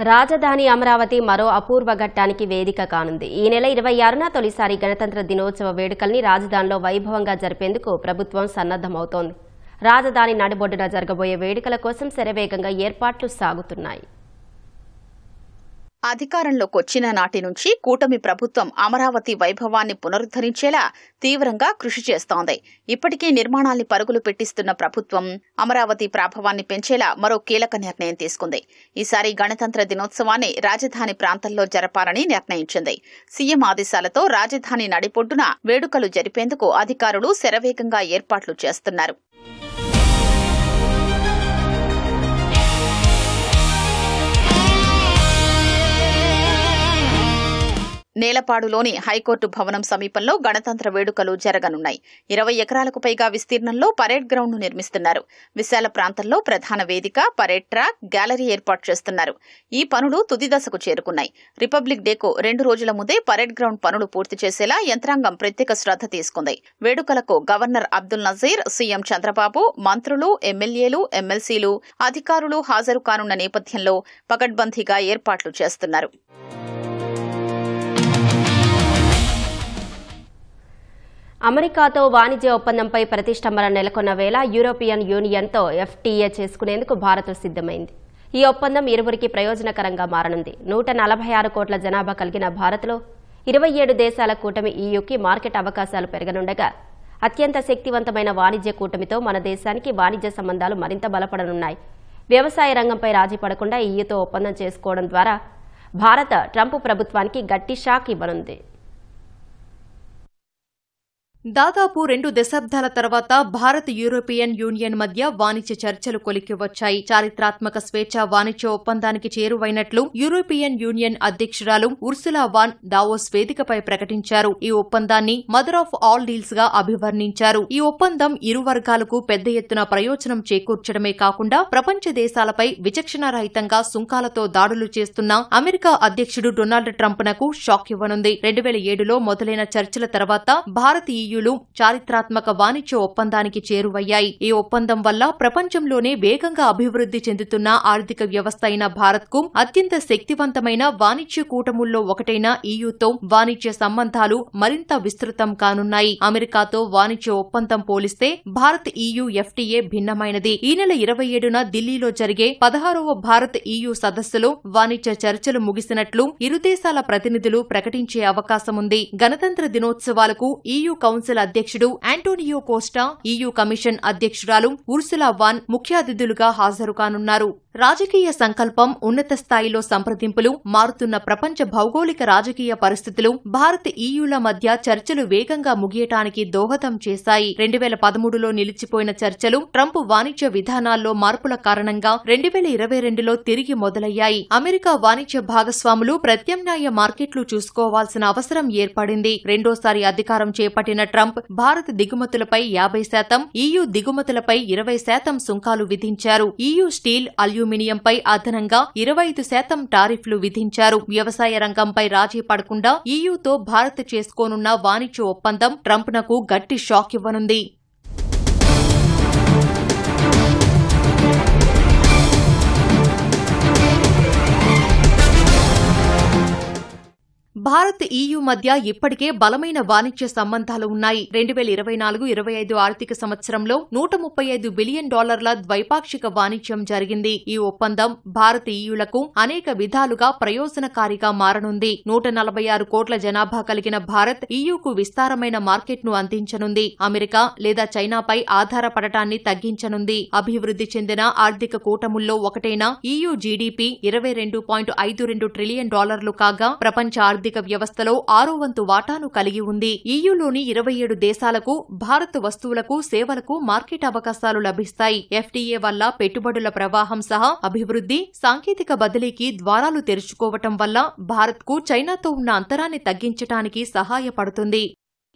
రాజధాని అమరావతి మరో అపూర్వ ఘట్టానికి వేదిక కానుంది. ఈ నెల 26న తొలిసారి గణతంత్ర దినోత్సవ వేడుకల్ని రాజధానిలో వైభవంగా జరిపేందుకు ప్రభుత్వం సన్నద్దమవుతోంది. రాజధాని నడిబొడ్డున జరగబోయే వేడుకల కోసం శరవేగంగా ఏర్పాట్లు సాగుతున్నాయి. అధికారంలోకి వచ్చిన నాటి నుంచి కూటమి ప్రభుత్వం అమరావతి వైభవాన్ని పునరుద్ధరించేలా తీవ్రంగా కృషి చేస్తోంది. ఇప్పటికీ నిర్మాణాల్ని పరుగులు పెట్టిస్తున్న ప్రభుత్వం అమరావతి ప్రాభవాన్ని పెంచేలా మరో కీలక నిర్ణయం తీసుకుంది. ఈసారి గణతంత్ర దినోత్సవాన్ని రాజధాని ప్రాంతంలో జరపాలని నిర్ణయించింది. సీఎం ఆదేశాలతో రాజధాని నడిబొడ్డున వేడుకలు జరిపేందుకు అధికారులు శరవేగంగా ఏర్పాట్లు చేస్తున్నారు. నేలపాడులోని హైకోర్టు భవనం సమీపంలో గణతంత్ర వేడుకలు జరగనున్నాయి. 20 ఎకరాలకు పైగా విస్తీర్ణంలో పరేడ్ గ్రౌండ్ను నిర్మిస్తున్నారు. విశాల ప్రాంతంలో ప్రధాన వేదిక, పరేడ్ ట్రాక్, గ్యాలరీ ఏర్పాటు చేస్తున్నారు. ఈ పనులు తుది దశకు చేరుకున్నాయి. రిపబ్లిక్ డేకు 2 రోజుల ముందే పరేడ్ గ్రౌండ్ పనులు పూర్తి చేసేలా యంత్రాంగం ప్రత్యేక శ్రద్ధ తీసుకుంది. వేడుకలకు గవర్నర్ అబ్దుల్ నజీర్, సీఎం చంద్రబాబు, మంత్రులు, ఎమ్మెల్యేలు, ఎమ్మెల్సీలు, అధికారులు హాజరు కానున్న నేపథ్యంలో పకడ్బందీగా ఏర్పాట్లు చేస్తున్నారు. అమెరికాతో వాణిజ్య ఒప్పందంపై ప్రతిష్టంభన నెలకొన్న వేళ యూరోపియన్ యూనియన్తో FTA చేసుకునేందుకు భారత్ సిద్ధమైంది. ఈ ఒప్పందం ఇరువురికి ప్రయోజనకరంగా మారనుంది. 146 కోట్ల జనాభా కలిగిన భారత్లో 27 దేశాల కూటమి EUకి మార్కెట్ అవకాశాలు పెరగనుండగా అత్యంత శక్తివంతమైన వాణిజ్య కూటమితో మన దేశానికి వాణిజ్య సంబంధాలు మరింత బలపడనున్నాయి. వ్యవసాయ రంగంపై రాజీ పడకుండా EUతో ఒప్పందం చేసుకోవడం ద్వారా భారత్ ట్రంప్ ప్రభుత్వానికి గట్టి షాక్ ఇవ్వనుంది. దాదాపు 2 దశాబ్దాల తర్వాత భారత్ యూరోపియన్ యూనియన్ మధ్య వాణిజ్య చర్చలు కొలిక్కి వచ్చాయి. చారిత్రాత్మక స్వేచ్ఛా వాణిజ్య ఒప్పందానికి చేరువైనట్లు యూరోపియన్ యూనియన్ అధ్యక్షురాలు ఉర్సులా వాన్ దావోస్ వేదికపై ప్రకటించారు. ఈ ఒప్పందాన్ని మదర్ ఆఫ్ ఆల్ డీల్స్ గా అభివర్ణించారు. ఈ ఒప్పందం ఇరు వర్గాలకు పెద్ద ఎత్తున ప్రయోజనం చేకూర్చడమే కాకుండా ప్రపంచ దేశాలపై విచక్షణారహితంగా సుంకాలతో దాడులు చేస్తున్న అమెరికా అధ్యక్షుడు డొనాల్డ్ ట్రంప్నకు షాక్ ఇవ్వనుంది. 2007లో మొదలైన చర్చల తర్వాత భారత్ చారిత్రాత్మక వాణిజ్య ఒప్పందానికి చేరువయ్యాయి. ఈ ఒప్పందం వల్ల ప్రపంచంలోనే వేగంగా అభివృద్ధి చెందుతున్న ఆర్థిక వ్యవస్థ అయిన భారత్కు అత్యంత శక్తివంతమైన వాణిజ్య కూటముల్లో ఒకటైన EUతో వాణిజ్య సంబంధాలు మరింత విస్తృతం కానున్నాయి. అమెరికాతో వాణిజ్య ఒప్పందం పోలిస్తే భారత్ EU FTA భిన్నమైనది. ఈ నెల 27న ఢిల్లీలో జరిగే 16వ భారత్ EU సదస్సులో వాణిజ్య చర్చలు ముగిసినట్లు ఇరు దేశాల ప్రతినిధులు ప్రకటించే అవకాశముంది. గణతంత్ర దినోత్సవాలకు EU కౌన్సిల్ అధ్యక్షుడు ఆంటోనియో కోస్టా, EU కమిషన్ అధ్యక్షురాలు ఉర్సులా వాన్ ముఖ్య అతిథులుగా హాజరు కానున్నారు. రాజకీయ సంకల్పం, ఉన్నత స్థాయిలో సంప్రదింపులు, మారుతున్న ప్రపంచ భౌగోళిక రాజకీయ పరిస్థితులు భారత్ EUల మధ్య చర్చలు వేగంగా ముగియటానికి దోహదం చేశాయి. 2013లో నిలిచిపోయిన చర్చలు ట్రంప్ వాణిజ్య విధానాల్లో మార్పుల కారణంగా 2022లో తిరిగి మొదలయ్యాయి. అమెరికా వాణిజ్య భాగస్వాములు ప్రత్యామ్నాయ మార్కెట్లు చూసుకోవాల్సిన అవసరం ఏర్పడింది. రెండోసారి అధికారం చేపట్టిన ట్రంప్ భారత్ దిగుమతులపై 50%, EU దిగుమతులపై 20% సుంకాలు విధించారు. EU స్టీల్, అల్యూమినియంపై అదనంగా 25% టారిఫ్లు విధించారు. వ్యవసాయ రంగంపై రాజీ పడకుండా EUతో భారత్ చేసుకోనున్న వాణిజ్య ఒప్పందం ట్రంప్నకు గట్టి షాక్ ఇవ్వనుంది. భారత్ EU మధ్య ఇప్పటికే బలమైన వాణిజ్య సంబంధాలు ఉన్నాయి. 2024-25 ఆర్థిక సంవత్సరంలో $135 బిలియన్ ద్వైపాక్షిక వాణిజ్యం జరిగింది. ఈ ఒప్పందం భారత్ EUలకు అనేక విధాలుగా ప్రయోజనకారిగా మారనుంది. 146 కోట్ల జనాభా కలిగిన భారత్ EUకు విస్తారమైన మార్కెట్ను అందించనుంది. అమెరికా లేదా చైనాపై ఆధారపడటాన్ని తగ్గించనుంది. అభివృద్ధి చెందిన ఆర్థిక కూటముల్లో ఒకటైన EU GDP $22.52 ట్రిలియన్ కాగా ప్రపంచ ఆర్థిక ఆర్థిక వ్యవస్థలో 6వ వంతు వాటాను కలిగి ఉంది. ఈయూలోని 27 దేశాలకు భారత్ వస్తువులకు, సేవలకు మార్కెట్ అవకాశాలు లభిస్తాయి. ఎఫ్టీఏ వల్ల పెట్టుబడుల ప్రవాహం సహా అభివృద్ధి, సాంకేతిక బదిలీకి ద్వారాలు తెరుచుకోవటం వల్ల భారత్కు చైనాతో ఉన్న అంతరాన్ని తగ్గించటానికి సహాయపడుతుంది.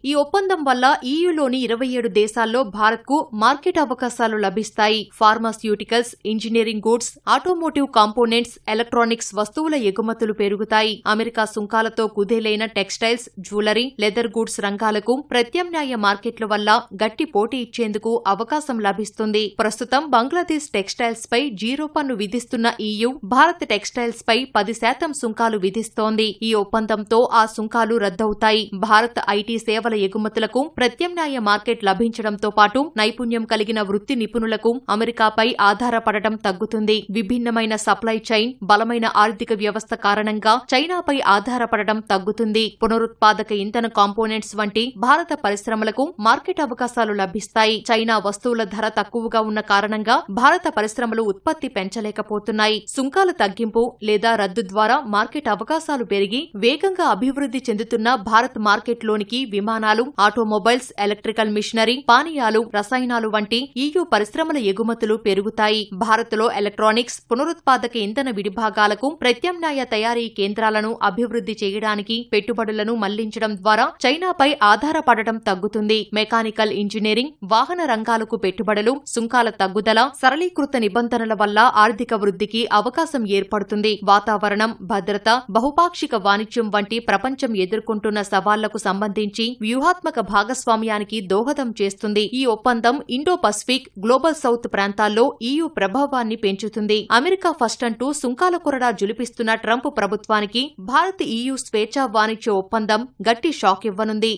ఈ ఒప్పందం వల్ల ఈయూలోని 27 దేశాల్లో భారత్కు మార్కెట్ అవకాశాలు లభిస్తాయి. Pharmaceuticals, engineering goods, automotive components, electronics వస్తువుల ఎగుమతులు పెరుగుతాయి. అమెరికా సుంకాలతో కుదేలైన టెక్స్టైల్స్, జ్యువెలరీ, లెదర్ గూడ్స్ రంగాలకు ప్రత్యామ్నాయ మార్కెట్ల వల్ల గట్టి పోటీ ఇచ్చేందుకు అవకాశం లభిస్తుంది. ప్రస్తుతం బంగ్లాదేశ్ టెక్స్టైల్స్ పై 0 పన్ను విధిస్తున్న ఈయూ భారత్ టెక్స్టైల్స్ పై 10% సుంకాలు విధిస్తోంది. ఈ ఒప్పందంతో ఆ సుంకాలు రద్దవుతాయి. భారత్ ఐటీ సేవల ఎగుమతులకు ప్రత్యామ్నాయ మార్కెట్ లభించడంతో పాటు నైపుణ్యం కలిగిన వృత్తి నిపుణులకు అమెరికాపై ఆధారపడటం తగ్గుతుంది. విభిన్నమైన సప్లై చైన్, బలమైన ఆర్థిక వ్యవస్థ కారణంగా చైనాపై ఆధారపడటం తగ్గుతుంది. పునరుత్పాదక ఇంధన కాంపోనెంట్స్ వంటి భారత పరిశ్రమలకు మార్కెట్ అవకాశాలు లభిస్తాయి. చైనా వస్తువుల ధర తక్కువగా ఉన్న కారణంగా భారత పరిశ్రమలు ఉత్పత్తి పెంచలేకపోతున్నాయి. సుంకాల తగ్గింపు లేదా రద్దు ద్వారా మార్కెట్ అవకాశాలు పెరిగి వేగంగా అభివృద్ధి చెందుతున్న భారత్ మార్కెట్లోనికి విమానాలు, ఆటోమొబైల్స్, ఎలక్ట్రికల్ మిషనరీ, పానీయాలు, రసాయనాలు వంటి ఈయూ పరిశ్రమల ఎగుమతులు పెరుగుతాయి. భారత్లో ఎలక్ట్రానిక్స్, పునరుత్పాదక ఇంధన విడిభాగాలకు ప్రత్యామ్నాయ తయారీ కేంద్రాలను అభివృద్ధి చేయడానికి పెట్టుబడులను మళ్లించడం ద్వారా చైనాపై ఆధారపడటం తగ్గుతుంది. మెకానికల్ ఇంజనీరింగ్, వాహన రంగాలకు పెట్టుబడులు, సుంకాల తగ్గుదల, సరళీకృత నిబంధనల వల్ల ఆర్థిక వృద్ధికి అవకాశం ఏర్పడుతుంది. వాతావరణం, భద్రత, బహుపాక్షిక వాణిజ్యం వంటి ప్రపంచం ఎదుర్కొంటున్న సవాళ్లకు సంబంధించి వ్యూహాత్మక భాగస్వామ్యానికి దోహదం చేస్తుంది. ఈ ఒప్పందం ఇండో పసిఫిక్, గ్లోబల్ సౌత్ ప్రాంతాల్లో ఈయూ ప్రభావాన్ని పెంచుతుంది. అమెరికా ఫస్ట్ అంటూ సుంకాల కొరడా జులిపిస్తున్న ట్రంప్ ప్రభుత్వానికి భారత్ ఈయూ స్వేచ్ఛా వాణిజ్య ఒప్పందం గట్టి షాక్ ఇవ్వనుంది.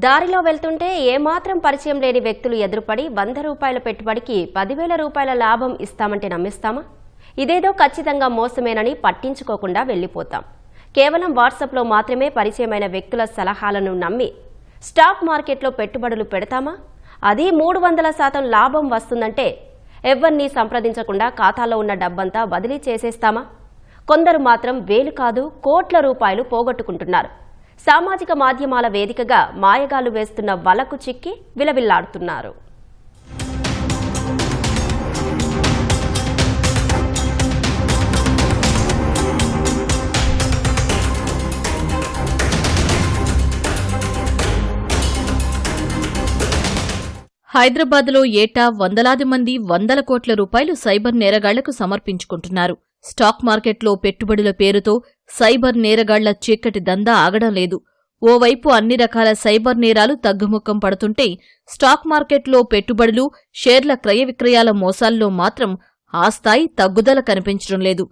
దారిలో వెళ్తుంటే ఏమాత్రం పరిచయం లేని వ్యక్తులు ఎదురుపడి 100 రూపాయల పెట్టుబడికి 10,000 రూపాయల లాభం ఇస్తామంటే నమ్మిస్తామా? ఇదేదో ఖచ్చితంగా మోసమేనని పట్టించుకోకుండా వెళ్లిపోతాం. కేవలం వాట్సాప్లో మాత్రమే పరిచయమైన వ్యక్తుల సలహాలను నమ్మి స్టాక్ మార్కెట్లో పెట్టుబడులు పెడతామా? అది 300% లాభం వస్తుందంటే ఎవరిని సంప్రదించకుండా ఖాతాలో ఉన్న డబ్బంతా బదిలీ చేసేస్తామా? కొందరు మాత్రం వేలు కాదు కోట్ల రూపాయలు పోగొట్టుకుంటున్నారు. సామాజిక మాధ్యమాల వేదికగా మాయగాళ్లు వేస్తున్న వలకు చిక్కి విలవిల్లాడుతున్నారు. హైదరాబాద్లో ఏటా వందలాది మంది 100 కోట్ల రూపాయలు సైబర్ నేరగాళ్లకు సమర్పించుకుంటున్నారు. స్టాక్ మార్కెట్లో పెట్టుబడుల పేరుతో సైబర్ నేరగాళ్ల చీకటి దందా ఆగడం లేదు. ఓవైపు అన్ని రకాల సైబర్ నేరాలు తగ్గుముఖం పడుతుంటే స్టాక్ మార్కెట్లో పెట్టుబడులు, షేర్ల క్రయ విక్రయాల మోసాల్లో మాత్రం ఆ స్థాయి తగ్గుదల కనిపించడం లేదు.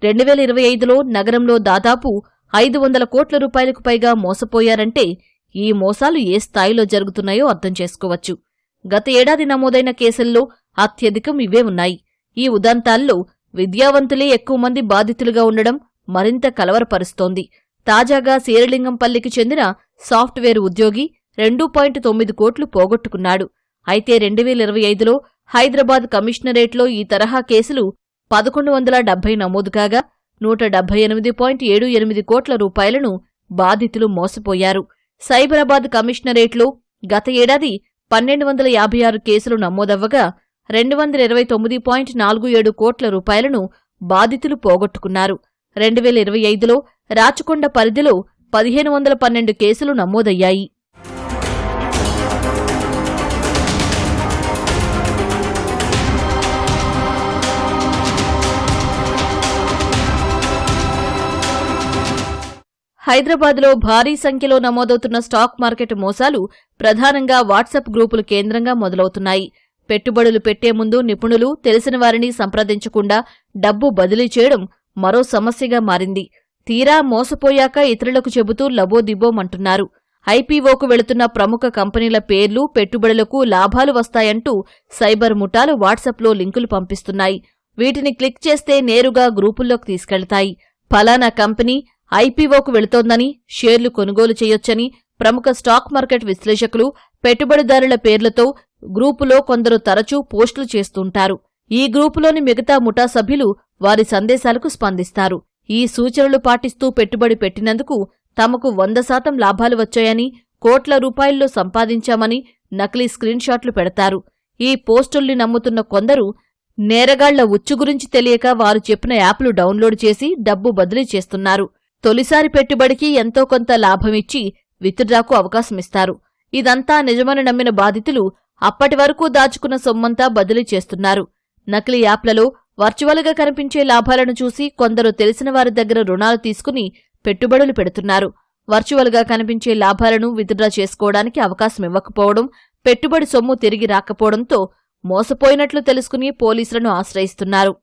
2025లో నగరంలో దాదాపు 500 కోట్ల రూపాయలకు పైగా మోసపోయారంటే ఈ మోసాలు ఏ స్థాయిలో జరుగుతున్నాయో అర్థం చేసుకోవచ్చు. గత ఏడాది నమోదైన కేసుల్లో అత్యధికం ఇవే ఉన్నాయి. ఈ ఉదంతాల్లో విద్యావంతులే ఎక్కువ మంది బాధితులుగా ఉండడం మరింత కలవరపరుస్తోంది. తాజాగా శేరిలింగంపల్లికి చెందిన సాఫ్ట్వేర్ ఉద్యోగి 2.9 కోట్లు పోగొట్టుకున్నాడు. అయితే 2025లో హైదరాబాద్ కమిషనరేట్లో ఈ తరహా కేసులు 1170 నమోదు కాగా 178.78 కోట్ల రూపాయలను బాధితులు మోసపోయారు. సైబరాబాద్ కమిషనరేట్లో గత ఏడాది 1256 కేసులు నమోదవ్వగా 229.47 కోట్ల రూపాయలను బాధితులు పోగొట్టుకున్నారు. 2025లో రాచకొండ పరిధిలో 1512 కేసులు నమోదయ్యాయి. హైదరాబాద్లో భారీ సంఖ్యలో నమోదవుతున్న స్టాక్ మార్కెట్ మోసాలు ప్రధానంగా వాట్సాప్ గ్రూపులు కేంద్రంగా మొదలవుతున్నాయి. పెట్టుబడులు పెట్టే ముందు నిపుణులు, తెలిసిన వారిని సంప్రదించకుండా డబ్బు బదిలీ చేయడం మరో సమస్యగా మారింది. తీరా మోసపోయాక ఇతరులకు చెబుతూ లబోదిబోమంటున్నారు. ఐపీఓకు వెళుతున్న ప్రముఖ కంపెనీల పేర్లు, పెట్టుబడులకు లాభాలు వస్తాయంటూ సైబర్ ముఠాలు వాట్సాప్లో లింకులు పంపిస్తున్నాయి. వీటిని క్లిక్ చేస్తే నేరుగా గ్రూపుల్లోకి తీసుకెళ్తాయి. ఫలానా కంపెనీ ఐపీఓకు వెళుతోందని, షేర్లు కొనుగోలు చేయొచ్చని ప్రముఖ స్టాక్ మార్కెట్ విశ్లేషకులు, పెట్టుబడిదారుల పేర్లతో గ్రూపులో కొందరు తరచూ పోస్టులు చేస్తుంటారు. ఈ గ్రూపులోని మిగతా ముఠా సభ్యులు వారి సందేశాలకు స్పందిస్తారు. ఈ సూచనలు పాటిస్తూ పెట్టుబడి పెట్టినందుకు తమకు 100% లాభాలు వచ్చాయని, కోట్ల రూపాయల్లో సంపాదించామని నకిలీ స్క్రీన్షాట్లు పెడతారు. ఈ పోస్టుల్ని నమ్ముతున్న కొందరు నేరగాళ్ల ఉచ్చు గురించి తెలియక వారు చెప్పిన యాప్లు డౌన్లోడ్ చేసి డబ్బు బదిలీ చేస్తున్నారు. తొలిసారి పెట్టుబడికి ఎంతో కొంత లాభమిచ్చి విత్డ్రాకు అవకాశమిస్తారు. ఇదంతా నిజమని నమ్మిన బాధితులు అప్పటి వరకు దాచుకున్న సొమ్మంతా బదిలీ చేస్తున్నారు. నకిలీ యాప్లలో వర్చువల్గా కనిపించే లాభాలను చూసి కొందరు తెలిసిన వారి దగ్గర రుణాలు తీసుకుని పెట్టుబడులు పెడుతున్నారు. వర్చువల్గా కనిపించే లాభాలను విత్డ్రా చేసుకోవడానికి అవకాశం ఇవ్వకపోవడం, పెట్టుబడి సొమ్ము తిరిగి రాకపోవడంతో మోసపోయినట్లు తెలుసుకుని పోలీసులను ఆశ్రయిస్తున్నారు.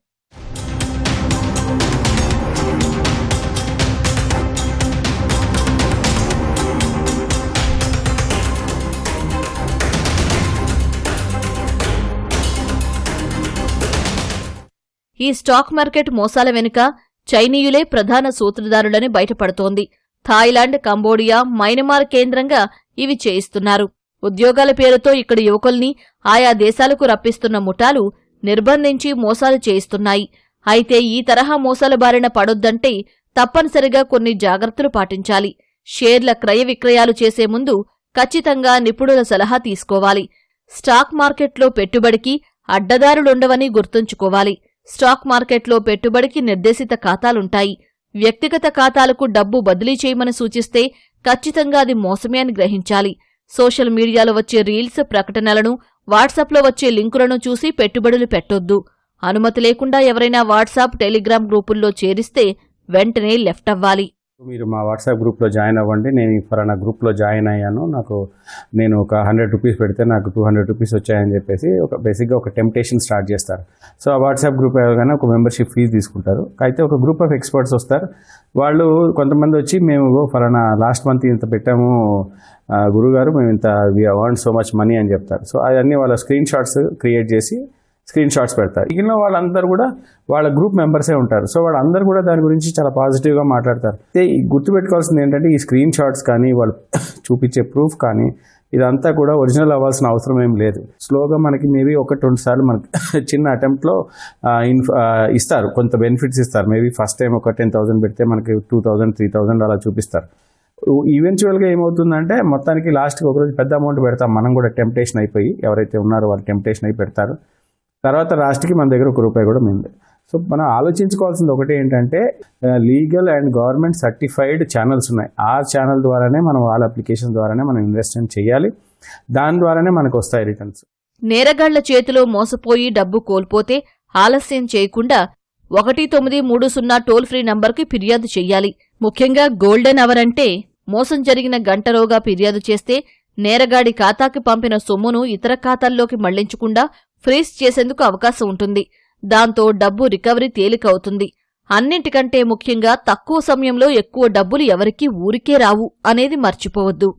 ఈ స్టాక్ మార్కెట్ మోసాల వెనుక చైనీయులే ప్రధాన సూత్రధారులని బయటపడుతోంది. థాయిలాండ్, కంబోడియా, మయన్మార్ కేంద్రంగా ఇవి చేయిస్తున్నారు. ఉద్యోగాల పేరుతో ఇక్కడ యువకుల్ని ఆయా దేశాలకు రప్పిస్తున్న ముఠాలు నిర్బంధించి మోసాలు చేయిస్తున్నాయి. అయితే ఈ తరహా మోసాల బారిన పడొద్దంటే తప్పనిసరిగా కొన్ని జాగ్రత్తలు పాటించాలి. షేర్ల క్రయ విక్రయాలు చేసే ముందు ఖచ్చితంగా నిపుణుల సలహా తీసుకోవాలి. స్టాక్ మార్కెట్లో పెట్టుబడికి అడ్డదారులుండవని గుర్తుంచుకోవాలి. స్టాక్ మార్కెట్లో పెట్టుబడికి నిర్దేశిత ఖాతాలుంటాయి. వ్యక్తిగత ఖాతాలకు డబ్బు బదిలీ చేయమని సూచిస్తే ఖచ్చితంగా అది మోసమే అని గ్రహించాలి. సోషల్ మీడియాలో వచ్చే రీల్స్, ప్రకటనలను, వాట్సాప్లో వచ్చే లింకులను చూసి పెట్టుబడులు పెట్టొద్దు. అనుమతి లేకుండా ఎవరైనా వాట్సాప్, టెలిగ్రామ్ గ్రూపుల్లో చేరిస్తే వెంటనే లెఫ్ట్ అవ్వాలి. మీరు మా వాట్సాప్ గ్రూప్లో జాయిన్ అవ్వండి, నేను ఫలానా గ్రూప్లో జాయిన్ అయ్యాను, నేను ఒక 100 రూపీస్ పెడితే నాకు 200 రూపీస్ వచ్చాయని చెప్పేసి బేసిక్గా ఒక టెంప్టేషన్ స్టార్ట్ చేస్తారు. సో ఆ వాట్సాప్ గ్రూప్ ఎవరికైనా ఒక మెంబర్షిప్ ఫీజు తీసుకుంటారు. అయితే ఒక గ్రూప్ ఆఫ్ ఎక్స్పర్ట్స్ వస్తారు. వాళ్ళు కొంతమంది వచ్చి మేము ఫలానా లాస్ట్ మంత్ ఇంత పెట్టాము గురుగారు, మేము ఇంత వి అర్న్ సో మచ్ మనీ అని చెప్తారు. సో అవన్నీ వాళ్ళ స్క్రీన్ షాట్స్ క్రియేట్ చేసి స్క్రీన్ షాట్స్ పెడతారు. మిగిలిన వాళ్ళందరూ కూడా వాళ్ళ గ్రూప్ మెంబర్సే ఉంటారు. సో వాళ్ళందరూ కూడా దాని గురించి చాలా పాజిటివ్గా మాట్లాడతారు. అయితే గుర్తుపెట్టుకోవాల్సింది ఏంటంటే ఈ స్క్రీన్ షాట్స్ కానీ వాళ్ళు చూపించే ప్రూఫ్ కానీ ఇదంతా కూడా ఒరిజినల్ అవ్వాల్సిన అవసరం ఏం లేదు. స్లోగా మనకి మేబీ 1-2 సార్లు మనకి చిన్న అటెంప్ట్లో ఇస్తారు, కొంత బెనిఫిట్స్ ఇస్తారు. మేబీ ఫస్ట్ టైం ఒక 10,000 పెడితే మనకి 2,000, 3,000 అలా చూపిస్తారు. ఈవెన్చువల్గా ఏమవుతుందంటే మొత్తానికి లాస్ట్కి ఒకరోజు పెద్ద అమౌంట్ పెడతాం మనం కూడా, టెంప్టేషన్ అయిపోయి ఎవరైతే ఉన్నారో వాళ్ళు టెంప్టేషన్ అయి పెడతారు. తర్వాత లాస్ట్కి మన దగ్గర ₹1 కూడా మింది. సో మనం ఆలోచించుకోవాల్సింది ఒకటి ఏంటంటే legal and government certified channels ఉన్నాయి. ఆ ఛానల్ ద్వారానే మనం వాళ్ళ అప్లికేషన్ ద్వారానే మనం ఇన్వెస్ట్మెంట్ చేయాలి. దాని ద్వారానే మనకు వస్తాయి రిటర్న్స్. నేరగాళ్ల చేతిలో మోసపోయి డబ్బు కోల్పోతే ఆలస్యం చేయకుండా 1930 టోల్ ఫ్రీ నంబర్కి ఫిర్యాదు చెయ్యాలి. ముఖ్యంగా గోల్డెన్ అవర్ అంటే మోసం జరిగిన గంటలోగా ఫిర్యాదు చేస్తే నేరగాడి ఖాతాకి పంపిన సొమ్మును ఇతర ఖాతాల్లోకి మళ్లించకుండా ఫ్రీజ్ చేసేందుకు అవకాశం ఉంటుంది. దాంతో డబ్బు రికవరీ తేలికవుతుంది. అన్నింటికంటే ముఖ్యంగా తక్కువ సమయంలో ఎక్కువ డబ్బులు ఎవరికీ ఊరికే రావు అనేది మర్చిపోవద్దు.